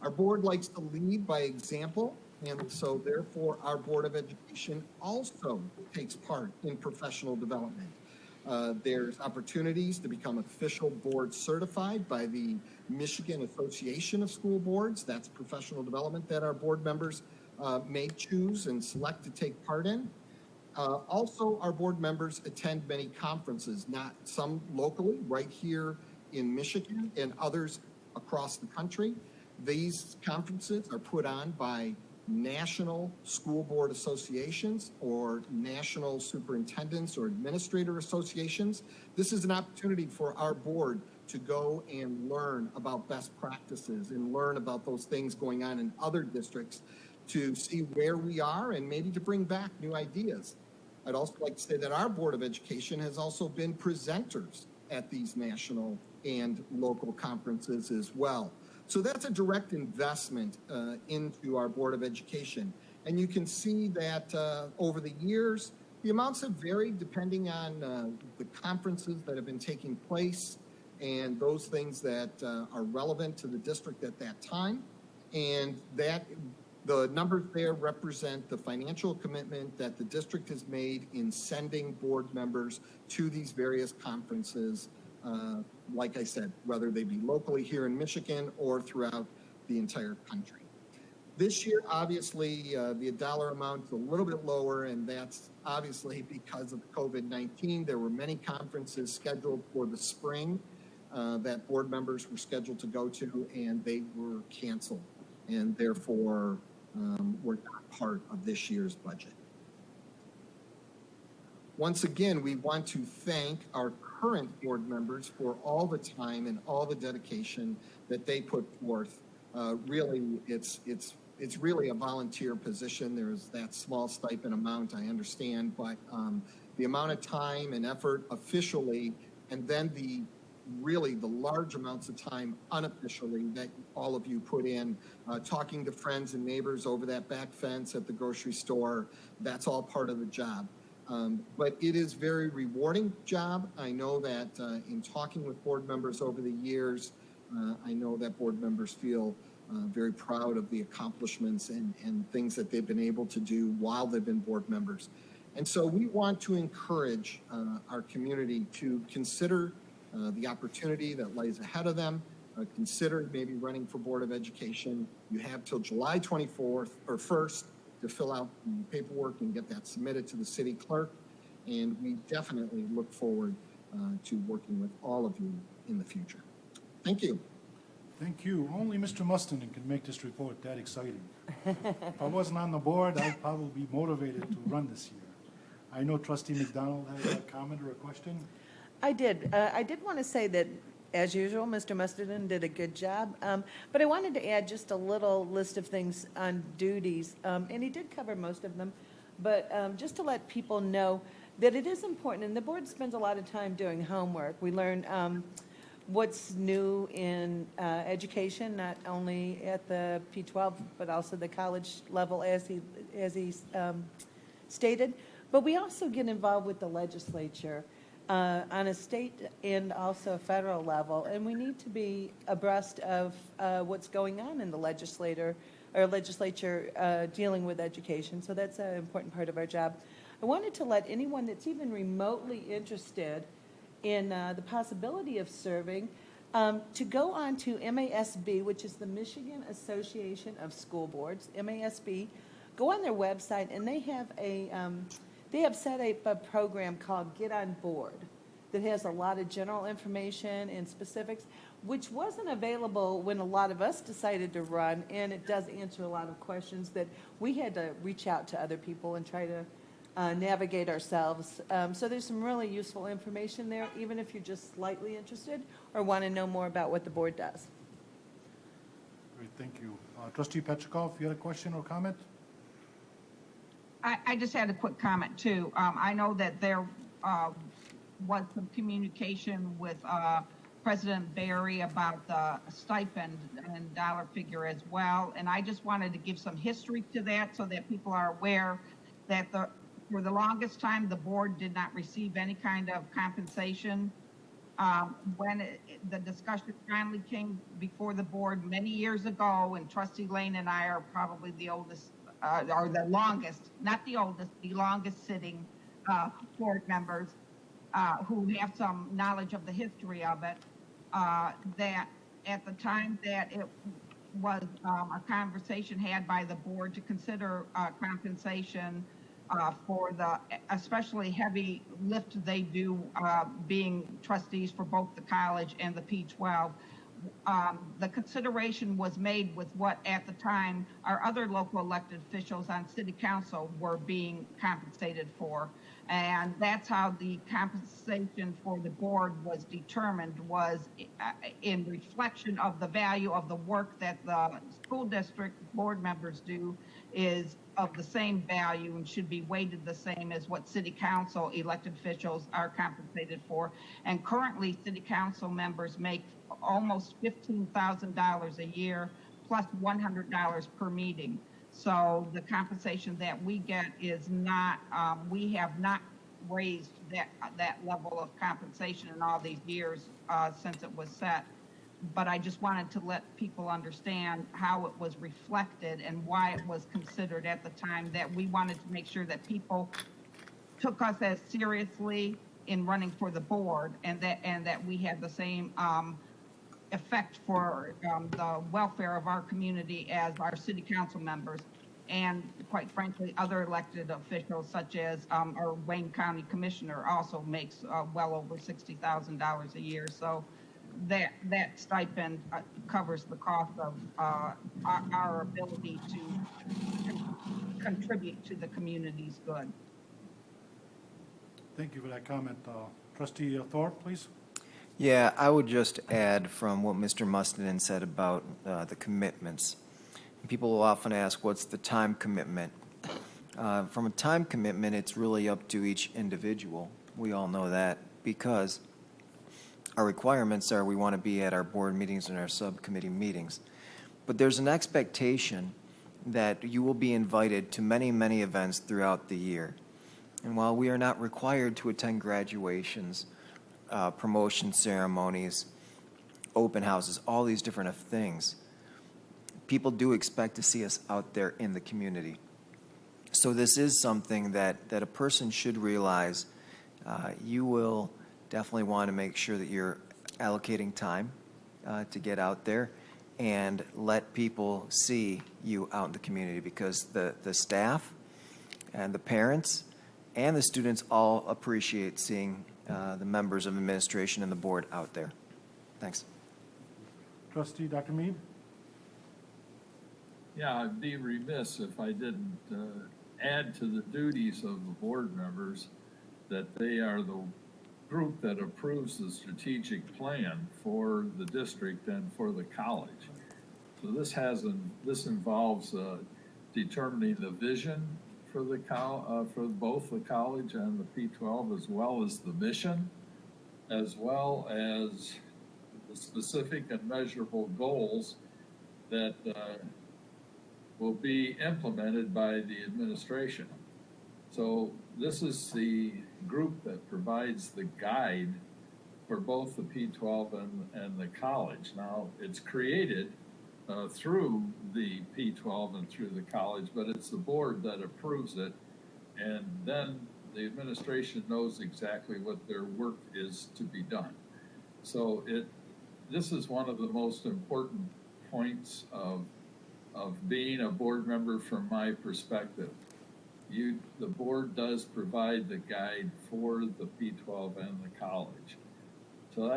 Our board likes to lead by example, and so therefore our Board of Education also takes part in professional development. There's opportunities to become official board certified by the Michigan Association of School Boards. That's professional development that our board members may choose and select to take part in. Also, our board members attend many conferences, not some locally right here in Michigan and others across the country. These conferences are put on by national school board associations or national superintendents or administrator associations. This is an opportunity for our board to go and learn about best practices and learn about those things going on in other districts, to see where we are and maybe to bring back new ideas. I'd also like to say that our Board of Education has also been presenters at these national and local conferences as well. So that's a direct investment into our Board of Education. And you can see that over the years, the amounts have varied depending on the conferences that have been taking place and those things that are relevant to the district at that time. And that the numbers there represent the financial commitment that the district has made in sending board members to these various conferences, like I said, whether they be locally here in Michigan or throughout the entire country. This year, obviously, the dollar amount is a little bit lower, and that's obviously because of COVID-19. There were many conferences scheduled for the spring that board members were scheduled to go to, and they were canceled, and therefore were not part of this year's budget. Once again, we want to thank our current board members for all the time and all the dedication that they put forth. Really, it's it's really a volunteer position. There's that small stipend amount, I understand, but the amount of time and effort officially, and then the large amounts of time unofficially that all of you put in, talking to friends and neighbors over that back fence at the grocery store, that's all part of the job. But it is very rewarding job. I know that in talking with board members over the years, I know that board members feel very proud of the accomplishments and things that they've been able to do while they've been board members. And so we want to encourage our community to consider the opportunity that lies ahead of them. Consider maybe running for Board of Education. You have till July 24th or 1st to fill out the paperwork and get that submitted to the city clerk. And we definitely look forward to working with all of you in the future. Thank you. Thank you. Only Mr. Mustonen can make this report that exciting. If I wasn't on the board, I'd probably be motivated to run this year. I know Trustee McDonald has a comment or a question. I did. I did want to say that, as usual, Mr. Mustonen did a good job. But I wanted to add just a little list of things on duties, and he did cover most of them. But just to let people know that it is important, and the board spends a lot of time doing homework. We learn what's new in education, not only at the P12, but also the college level, as he stated. But we also get involved with the legislature on a state and also a federal level, and we need to be abreast of what's going on in the legislature dealing with education. So that's an important part of our job. I wanted to let anyone that's even remotely interested in the possibility of serving to go on to MASB, which is the Michigan Association of School Boards, MASB. Go on their website, and they have set up a program called Get On Board that has a lot of general information and specifics, which wasn't available when a lot of us decided to run, and it does answer a lot of questions that we had to reach out to other people and try to navigate ourselves. So there's some really useful information there, even if you're just slightly interested or want to know more about what the board does. Great, thank you. Trustee Petrikov, you had a question or comment? I just had a quick comment too. I know that there was some communication with President Barry about the stipend and dollar figure as well. And I just wanted to give some history to that so that people are aware that for the longest time, the board did not receive any kind of compensation. When the discussion finally came before the board many years ago, and Trustee Lane and I are probably the oldest, or the longest, not the oldest, the longest sitting board members who have some knowledge of the history of it, that at the time that it was a conversation had by the board to consider compensation for the especially heavy lift they do being trustees for both the college and the P12. The consideration was made with what at the time our other local elected officials on city council were being compensated for. And that's how the compensation for the board was determined, was in reflection of the value of the work that the school district board members do is of the same value and should be weighted the same as what city council elected officials are compensated for. And currently city council members make almost $15,000 a year plus $100 per meeting. So the compensation that we get is not, we have not raised that level of compensation in all these years since it was set. But I just wanted to let people understand how it was reflected and why it was considered at the time, that we wanted to make sure that people took us as seriously in running for the board, and that we had the same effect for the welfare of our community as our city council members, and quite frankly, other elected officials such as our Wayne County Commissioner also makes well over $60,000 a year. So that stipend covers the cost of our ability to contribute to the community's good. Thank you for that comment. Trustee Thorpe, please. Yeah, I would just add from what Mr. Mustonen said about the commitments. People will often ask, what's the time commitment? From a time commitment, it's really up to each individual. We all know that because our requirements are we want to be at our board meetings and our subcommittee meetings. But there's an expectation that you will be invited to many, many events throughout the year. And while we are not required to attend graduations, promotion ceremonies, open houses, all these different things, people do expect to see us out there in the community. So this is something that a person should realize. You will definitely want to make sure that you're allocating time to get out there and let people see you out in the community, because the staff and the parents and the students all appreciate seeing the members of administration and the board out there. Thanks. Trustee Dr. Mead? Yeah, I'd be remiss if I didn't add to the duties of the board members that they are the group that approves the strategic plan for the district and for the college. So this involves determining the vision for the for both the college and the P12, as well as the mission, as well as the specific and measurable goals that will be implemented by the administration. So this is the group that provides the guide for both the P12 and the college. Now, it's created through the P12 and through the college, but it's the board that approves it, and then the administration knows exactly what their work is to be done. So this is one of the most important points of being a board member from my perspective. The board does provide the guide for the P12 and the college. So I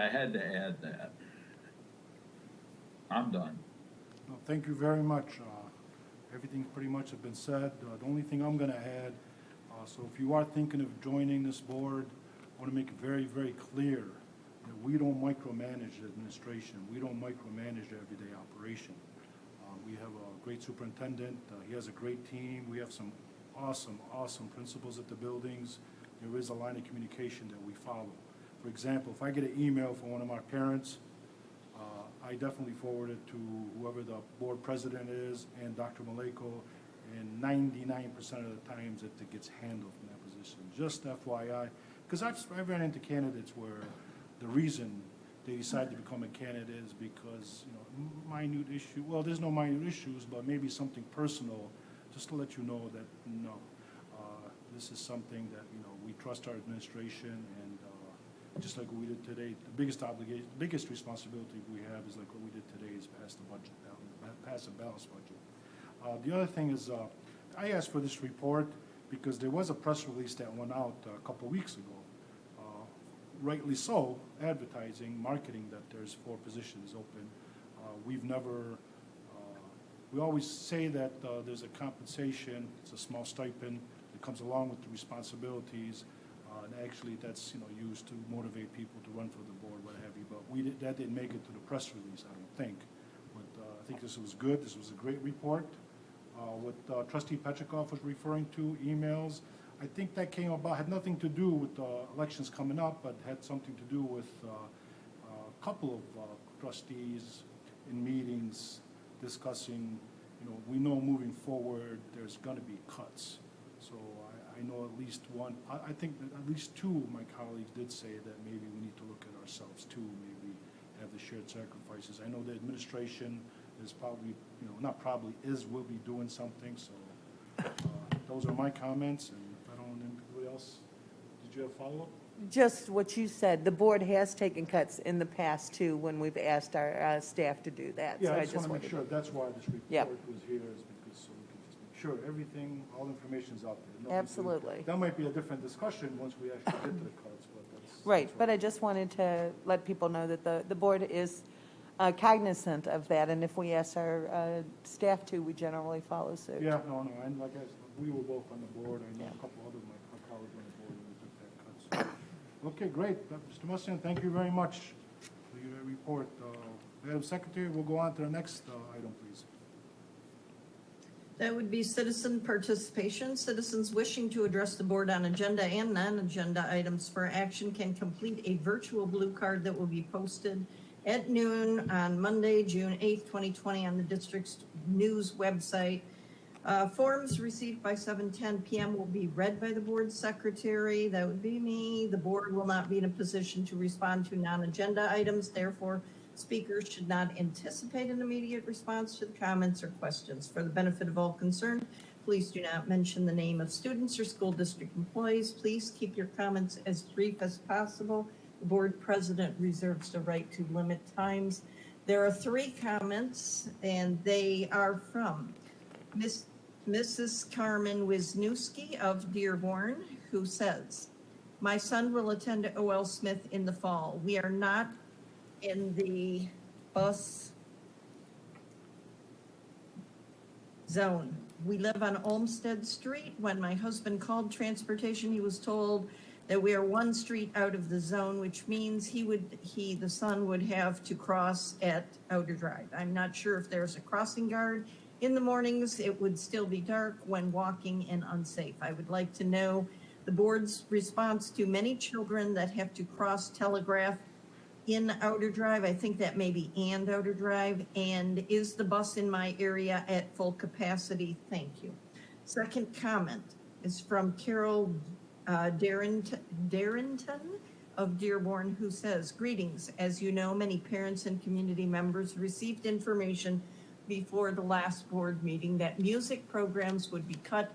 had to add that. I'm done. No, thank you very much. Everything pretty much has been said. The only thing I'm going to add, so if you are thinking of joining this board, I want to make it very, very clear that we don't micromanage the administration. We don't micromanage the everyday operation. We have a great superintendent. He has a great team. We have some awesome, awesome principals at the buildings. There is a line of communication that we follow. For example, if I get an email from one of my parents, I definitely forward it to whoever the board president is and Dr. Maleko, and 99% of the times it gets handled from that position. Just FYI, because I've run into candidates where the reason they decide to become a candidate is because, minute issue, well, there's no minute issues, but maybe something personal, just to let you know that, no, this is something that, we trust our administration, and just like what we did today, the biggest obligation, the biggest responsibility we have is like what we did today is pass the budget, pass a balanced budget. The other thing is, I asked for this report because there was a press release that went out a couple weeks ago, rightly so, advertising, marketing that there's 4 positions open. We've never, we always say that there's a compensation, it's a small stipend that comes along with the responsibilities. And actually, that's used to motivate people to run for the board, what have you. But that didn't make it to the press release, I don't think. But I think this was good. This was a great report. What Trustee Petrikov was referring to, emails, I think that came about, had nothing to do with elections coming up, but had something to do with a couple of trustees in meetings discussing, we know moving forward there's going to be cuts. So I know at least one, I think that at least 2 of my colleagues did say that maybe we need to look at ourselves too, maybe have the shared sacrifices. I know the administration is probably, will be doing something. So those are my comments, and I don't know anybody else. Did you have a follow-up? Just what you said, the board has taken cuts in the past too, when we've asked our staff to do that. Yeah, So I just want to make sure, that's why this Yep. report was here, is because so we can just make sure everything, all information's out there. Nothing to- Absolutely. That might be a different discussion once we actually get to the cuts, but that's. Right, that's but what- I just wanted to let people know that the board is cognizant of that, and if we ask our staff to, we generally follow suit. Yeah, no, and like I said, we were both on the board, I know Yeah. a couple other of my colleagues on the board when we took that cut. So, okay, great, Mr. Mustian, thank you very much for your report. Madam Secretary, we'll go on to the next item, please. That would be citizen participation. Citizens wishing to address the board on agenda and non-agenda items for action can complete a virtual blue card that will be posted at noon on Monday, June 8th, 2020 on the district's news website. Forms received by 7:10 PM will be read by the board secretary. That would be me. The board will not be in a position to respond to non-agenda items. Therefore, speakers should not anticipate an immediate response to the comments or questions. For the benefit of all concerned, please do not mention the name of students or school district employees. Please keep your comments as brief as possible. The board president reserves the right to limit times. There are 3 comments, and they are from Mrs. Carmen Wisniewski of Dearborn, who says, "My son will attend O.L. Smith in the fall. We are not in the bus zone. We live on Olmsted Street. When my husband called transportation, he was told that we are 1 street out of the zone, which means the son would have to cross at Outer Drive. I'm not sure if there's a crossing guard. In the mornings, it would still be dark when walking and unsafe. I would like to know the board's response to many children that have to cross Telegraph in Outer Drive. I think that may be and Outer Drive. And is the bus in my area at full capacity? Thank you." Second comment is from Carol Darrington of Dearborn, who says, "Greetings. As you know, many parents and community members received information before the last board meeting that music programs would be cut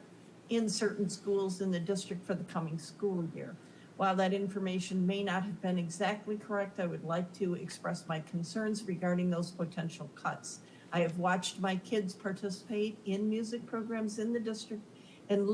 in certain schools in the district for the coming school year. While that information may not have been exactly correct, I would like to express my concerns regarding those potential cuts. I have watched my kids participate in music programs in the district and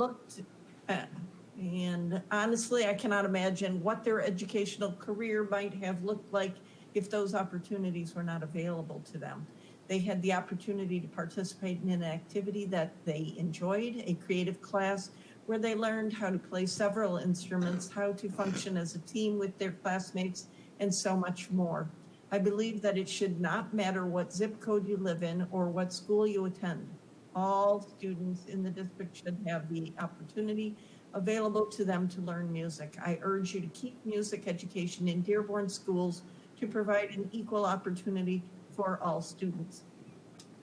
and honestly, I cannot imagine what their educational career might have looked like if those opportunities were not available to them. They had the opportunity to participate in an activity that they enjoyed, a creative class where they learned how to play several instruments, how to function as a team with their classmates, and so much more. I believe that it should not matter what zip code you live in or what school you attend. All students in the district should have the opportunity available to them to learn music. I urge you to keep music education in Dearborn schools to provide an equal opportunity for all students."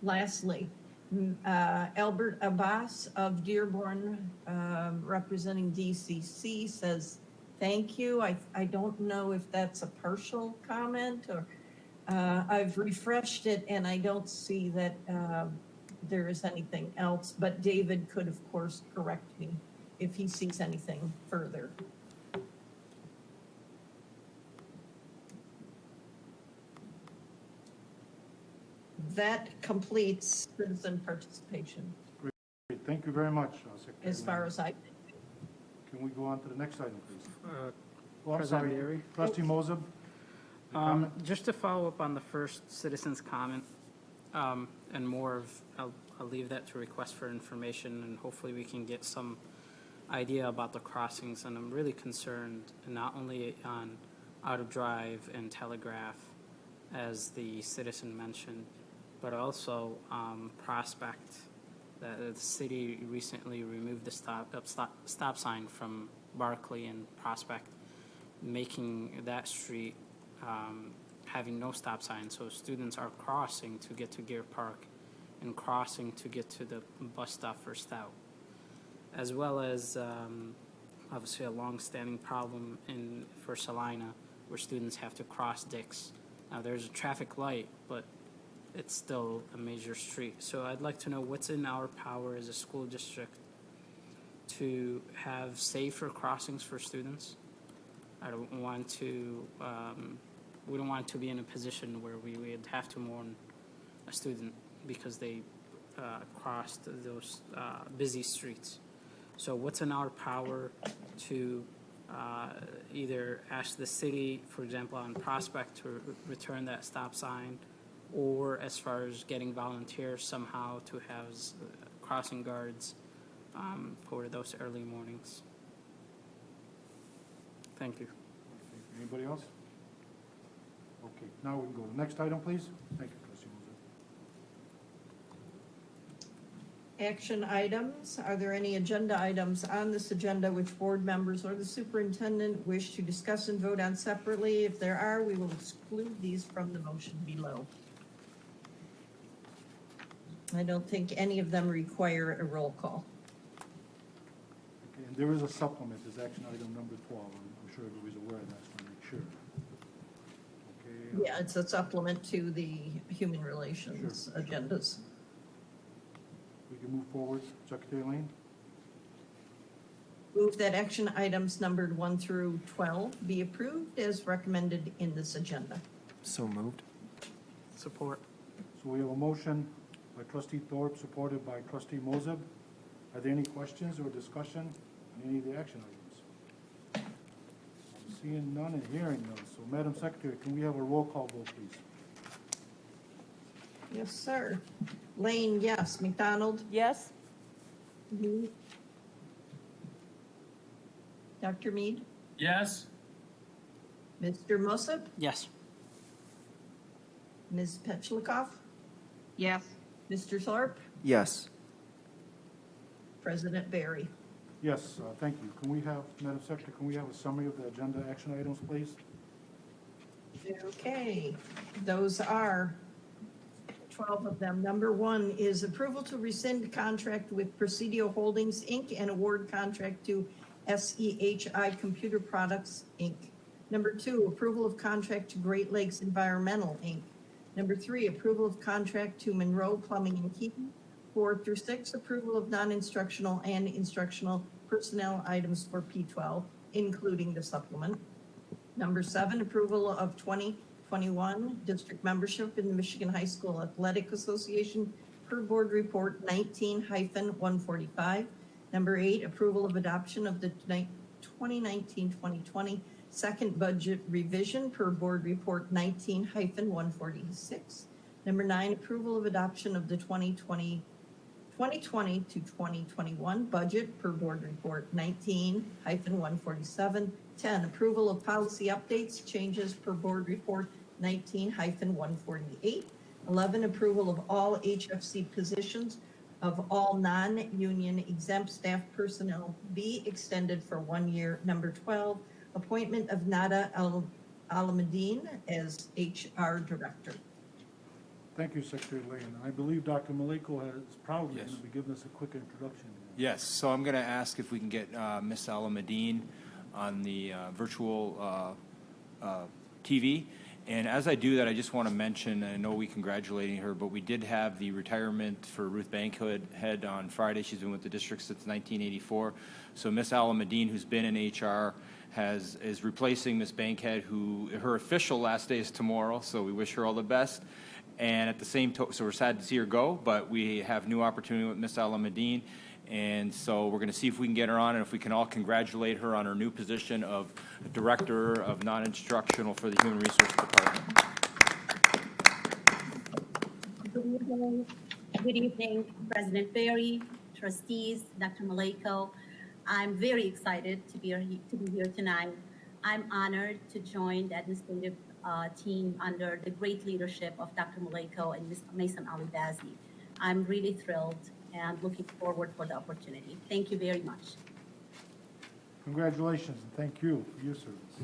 Lastly, Albert Abbas of Dearborn, representing DCC, says, "Thank you." I don't know if that's a partial comment or I've refreshed it and I don't see that there is anything else, but David could, of course, correct me if he sees anything further. That completes citizen participation, Great. Thank you very much, Secretary. as far as I. Can we go on to the next item, please? Oh, I'm President sorry. Leary? Trustee Moses? a comment? Just to follow up on the first citizen's comment, and more of, I'll leave that to request for information, and hopefully we can get some idea about the crossings. And I'm really concerned not only on Outer Drive and Telegraph, as the citizen mentioned, but also Prospect. The city recently removed the stop sign from Barclay and Prospect, making that street having no stop sign. So students are crossing to get to Gear Park and crossing to get to the bus stop for Stout, as well as obviously a long-standing problem for Salina, where students have to cross Dix. Now there's a traffic light, but it's still a major street. So I'd like to know what's in our power as a school district to have safer crossings for students. I don't want to, we don't want to be in a position where we would have to mourn a student because they crossed those busy streets. So what's in our power to either ask the city, for example, on Prospect, to return that stop sign, or as far as getting volunteers somehow to have crossing guards for those early mornings. Thank you. Okay, anybody else? Okay, now we can go to the next item, please. Thank you, Trustee Moses. Action items. Are there any agenda items on this agenda which board members or the superintendent wish to discuss and vote on separately? If there are, we will exclude these from the motion below. I don't think any of them require a roll call. Okay, and there is a supplement, is action item number 12. I'm sure everybody's aware of that, so I make sure. Okay. Yeah, it's a supplement to the human relations agendas. We can move forward. Secretary Lane? Move that action items numbered 1 through 12 be approved as recommended in this agenda. So moved. Support. So we have a motion by trustee Thorpe, supported by trustee Moses. Are there any questions or discussion on any of the action items? I'm seeing none and hearing none. So Madam Secretary, can we have a roll call vote, please? Yes, sir. Lane, yes. McDonald? Yes? Mead? Dr. Mead? Yes? Mr. Mosip? Yes. Ms. Petchlokoff? Yes. Mr. Thorpe? Yes. President Barry? Yes, thank you. Can we have, Madam Secretary, can we have a summary of the agenda action items, please? Okay, those are 12 of them. Number 1 is approval to rescind contract with Presidio Holdings, Inc. and award contract to SEHI Computer Products, Inc. Number 2, approval of contract to Great Lakes Environmental, Inc. Number 3, approval of contract to Monroe Plumbing and Heating. 4 through 6, approval of non-instructional and instructional personnel items for P12, including the supplement. Number 7, approval of 2021 district membership in the Michigan High School Athletic Association per board report 19-145. Number 8, approval of adoption of the 2019-2020 second budget revision per board report 19-146. Number 9, approval of adoption of the 2020 to 2021 budget per board report 19-147. 10, approval of policy updates, changes per board report 19-148. 11, approval of all HFC positions of all non-union exempt staff personnel be extended for 1 year. Number 12, appointment of Nada Alameddine as HR Director. Thank you, Secretary Lane. And I believe Dr. Maleko is probably Yes. going to be giving us a quick introduction. Yes, so I'm going to ask if we can get Ms. Alameddine on the virtual TV. And as I do that, I just want to mention, I know we congratulating her, but we did have the retirement for Ruth Bankhead on Friday. She's been with the district since 1984. So Ms. Alameddine, who's been in HR, is replacing Ms. Bankhead, who her official last day is tomorrow, so we wish her all the best. And at the same time, so we're sad to see her go, but we have new opportunity with Ms. Alameddine. And so we're going to see if we can get her on and if we can all congratulate her on her new position of Director of Non-Instructional for the Human Resources Department. Good evening, President Barry, trustees, Dr. Maleko. I'm very excited to be here tonight. I'm honored to join the administrative team under the great leadership of Dr. Maleko and Ms. Mason Alibazi. I'm really thrilled and looking forward for the opportunity. Thank you very much. Congratulations, and thank you for your service.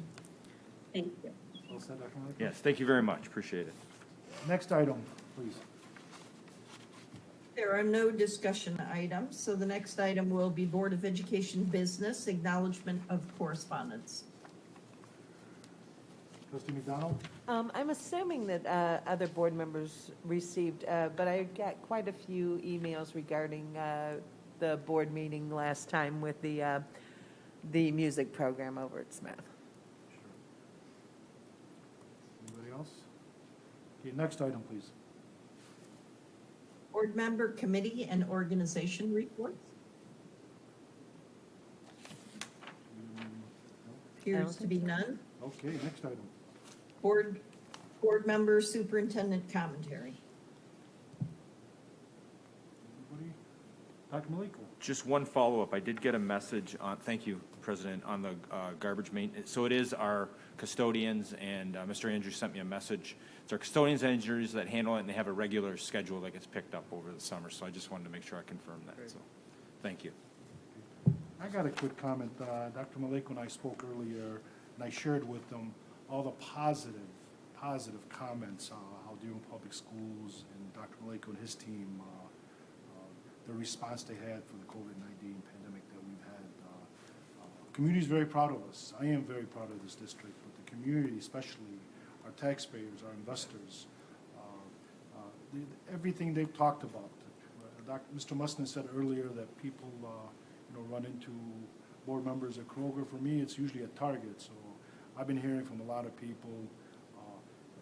Thank you. Well said, Dr. Maleko. Yes, thank you very much. Appreciate it. Next item, please. There are no discussion items, so the next item will be Board of Education business, acknowledgement of correspondence. Trustee McDonald? I'm assuming that other board members received, but I got quite a few emails regarding the board meeting last time with the music program over at Smith. Anybody else? Okay, next item, please. Board member committee and organization reports. Appears to be none. Okay, next item. Board member superintendent commentary. Anybody? Dr. Maliko. Just one follow-up. I did get a message on, thank you, President, on the garbage maintenance. So it is our custodians, and Mr. Andrews sent me a message. It's our custodians and engineers that handle it, and they have a regular schedule that gets picked up over the summer. So I just wanted to make sure I confirmed that. So, thank you. I got a quick comment. Dr. Maliko and I spoke earlier, and I shared with them all the positive comments, how Dearborn Public Schools and Dr. Maliko and his team, the response they had for the COVID-19 pandemic that we've had. Community is very proud of us. I am very proud of this district, but the community, especially our taxpayers, our investors, everything they've talked about. Mr. Mustin said earlier that people, run into board members at Kroger. For me, it's usually at Target. So I've been hearing from a lot of people.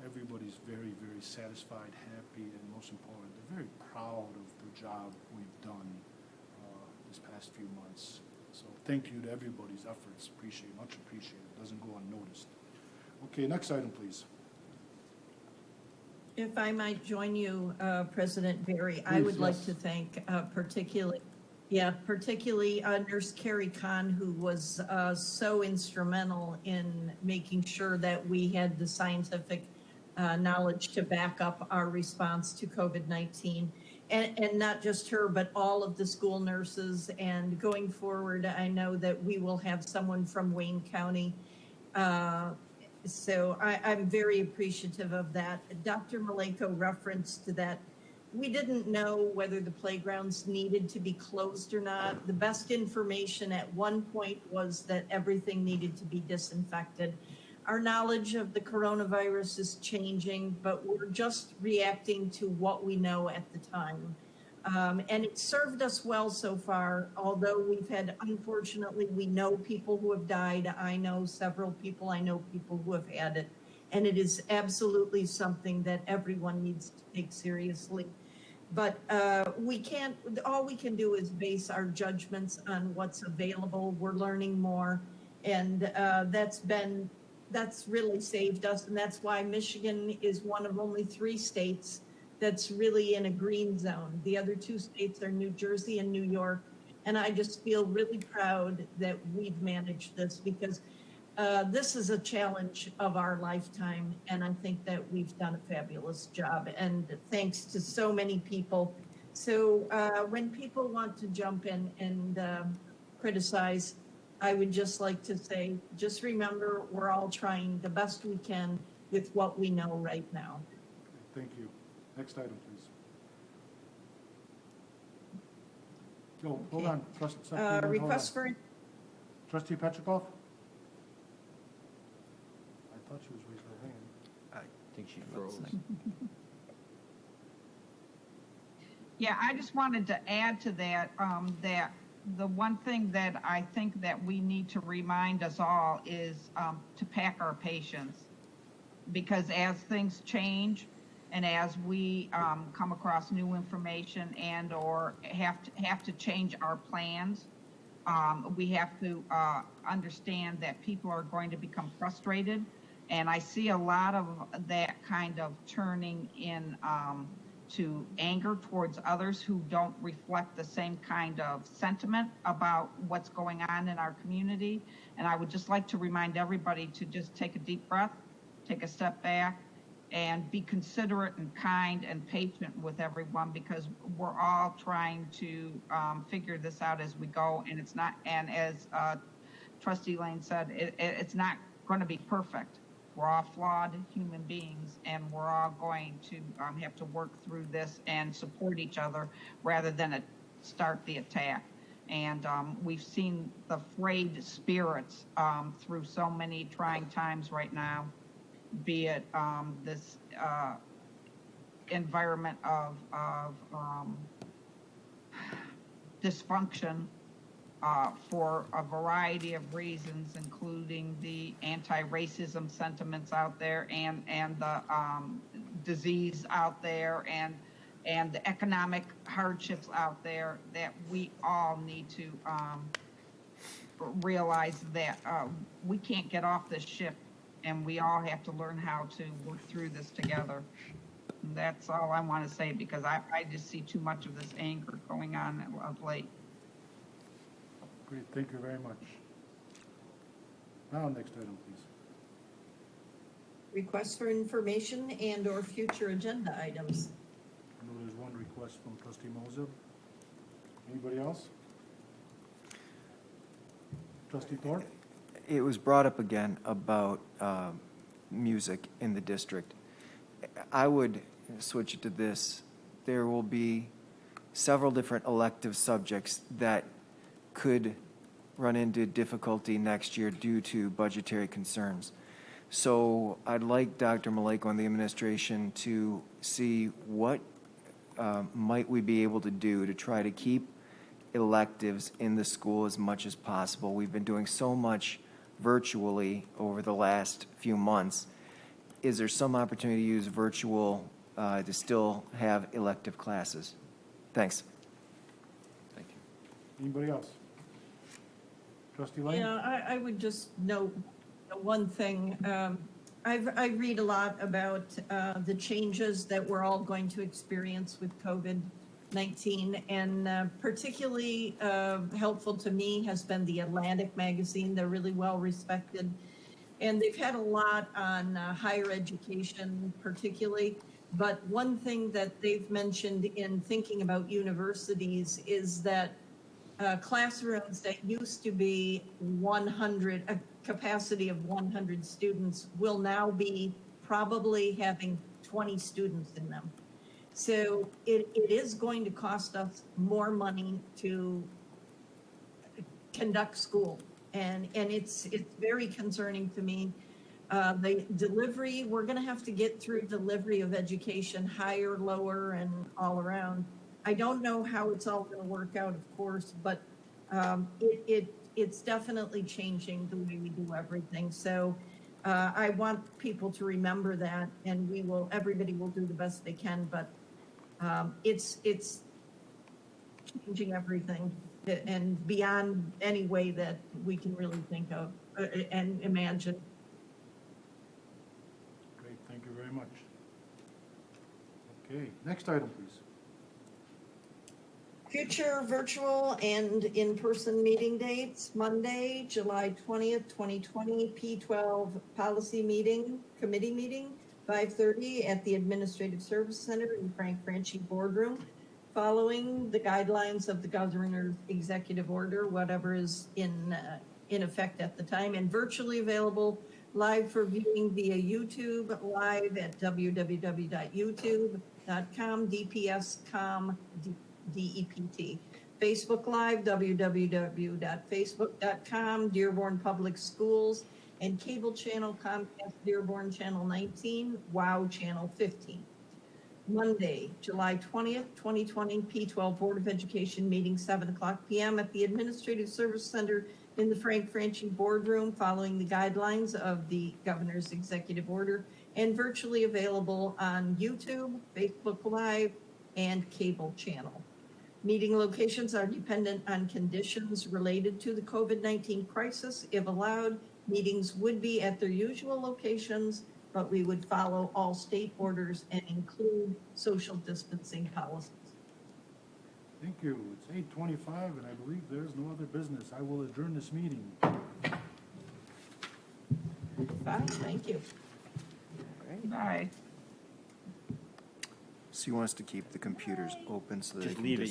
Everybody's very, very satisfied, happy, and most important, they're very proud of the job we've done this past few months. So thank you to everybody's efforts. Much appreciated. Doesn't go unnoticed. Okay, next item, please. If I might join you, President Berry, I would like to thank particularly Nurse Carrie Kahn, who was so instrumental in making sure that we had the scientific knowledge to back up our response to COVID-19. And not just her, but all of the school nurses. And going forward, I know that we will have someone from Wayne County. So I'm very appreciative of that. Dr. Maliko referenced that we didn't know whether the playgrounds needed to be closed or not. The best information at one point was that everything needed to be disinfected. Our knowledge of the coronavirus is changing, but we're just reacting to what we know at the time. And it served us well so far, although we've had, unfortunately, we know people who have died. I know several people, I know people who have had it. And it is absolutely something that everyone needs to take seriously. But all we can do is base our judgments on what's available. We're learning more. And that's really saved us. And that's why Michigan is one of only 3 states that's really in a green zone. The other 2 states are New Jersey and New York. And I just feel really proud that we've managed this, because this is a challenge of our lifetime. And I think that we've done a fabulous job, and thanks to so many people. So when people want to jump in and criticize, I would just like to say, just remember, we're all trying the best we can with what we know right now. Thank you. Next item, please. Oh, hold on. Request for... Trustee Petrikov? I thought she was raising her hand. I think she froze. Yeah, I just wanted to add to that, that the one thing that I think that we need to remind us all is to pack our patience, because as things change and as we come across new information and or have to change our plans, we have to understand that people are going to become frustrated. And I see a lot of that kind of turning in to anger towards others who don't reflect the same kind of sentiment about what's going on in our community. And I would just like to remind everybody to just take a deep breath, take a step back, and be considerate and kind and patient with everyone, because we're all trying to figure this out as we go. And it's not, and as Trustee Lane said, it's not going to be perfect. We're all flawed human beings, and we're all going to have to work through this and support each other rather than start the attack. And we've seen the frayed spirits through so many trying times right now, be it this environment of dysfunction for a variety of reasons, including the anti-racism sentiments out there and the disease out there and the economic hardships out there, that we all need to realize that we can't get off this ship, and we all have to learn how to work through this together. That's all I want to say because I just see too much of this anger going on of late. Great, thank you very much. Now, next item, please. Requests for information and/or future agenda items. I know there's one request from trustee Moses. Anybody else? Trustee Thorpe? It was brought up again about music in the district. I would switch it to this. There will be several different elective subjects that could run into difficulty next year due to budgetary concerns. So I'd like Dr. Maleko and the administration to see what might we be able to do to try to keep electives in the school as much as possible. We've been doing so much virtually over the last few months. Is there some opportunity to use virtual to still have elective classes? Thanks. Thank you. Anybody else? Trustee Lang? Yeah, I would just note one thing. I read a lot about the changes that we're all going to experience with COVID-19, and particularly helpful to me has been the Atlantic magazine. They're really well respected, and they've had a lot on higher education particularly. But one thing that they've mentioned in thinking about universities is that classrooms that used to be 100, a capacity of 100 students will now be probably having 20 students in them. So it is going to cost us more money to conduct school. And it's very concerning to me. The delivery, we're going to have to get through delivery of education, higher, lower, and all around. I don't know how it's all going to work out, of course, but it's definitely changing the way we do everything. So I want people to remember that, and everybody will do the best they can, but it's changing everything and beyond any way that we can really think of and imagine. Great, thank you very much. Okay, next item, please. Future virtual and in-person meeting dates: Monday, July 20th, 2020, P12 policy meeting, committee meeting, 5:30 at the Administrative Service Center in Frank Franchi Boardroom, following the guidelines of the governor's executive order, whatever is in effect at the time, and virtually available live for viewing via YouTube live at www.youtube.com, DPScom, DEPT. Facebook Live, www.facebook.com, Dearborn Public Schools, and cable channel Comcast Dearborn Channel 19, WOW Channel 15. Monday, July 20th, 2020, P12 Board of Education meeting, 7:00 p.m. at the Administrative Service Center in the Frank Franchi Boardroom, following the guidelines of the governor's executive order, and virtually available on YouTube, Facebook Live, and cable channel. Meeting locations are dependent on conditions related to the COVID-19 crisis. If allowed, meetings would be at their usual locations, but we would follow all state orders and include social distancing policies. Thank you. It's 8:25, and I believe there's no other business. I will adjourn this meeting. Fine, thank you. Bye. So you want us to keep the computers open so that Just they can leave it,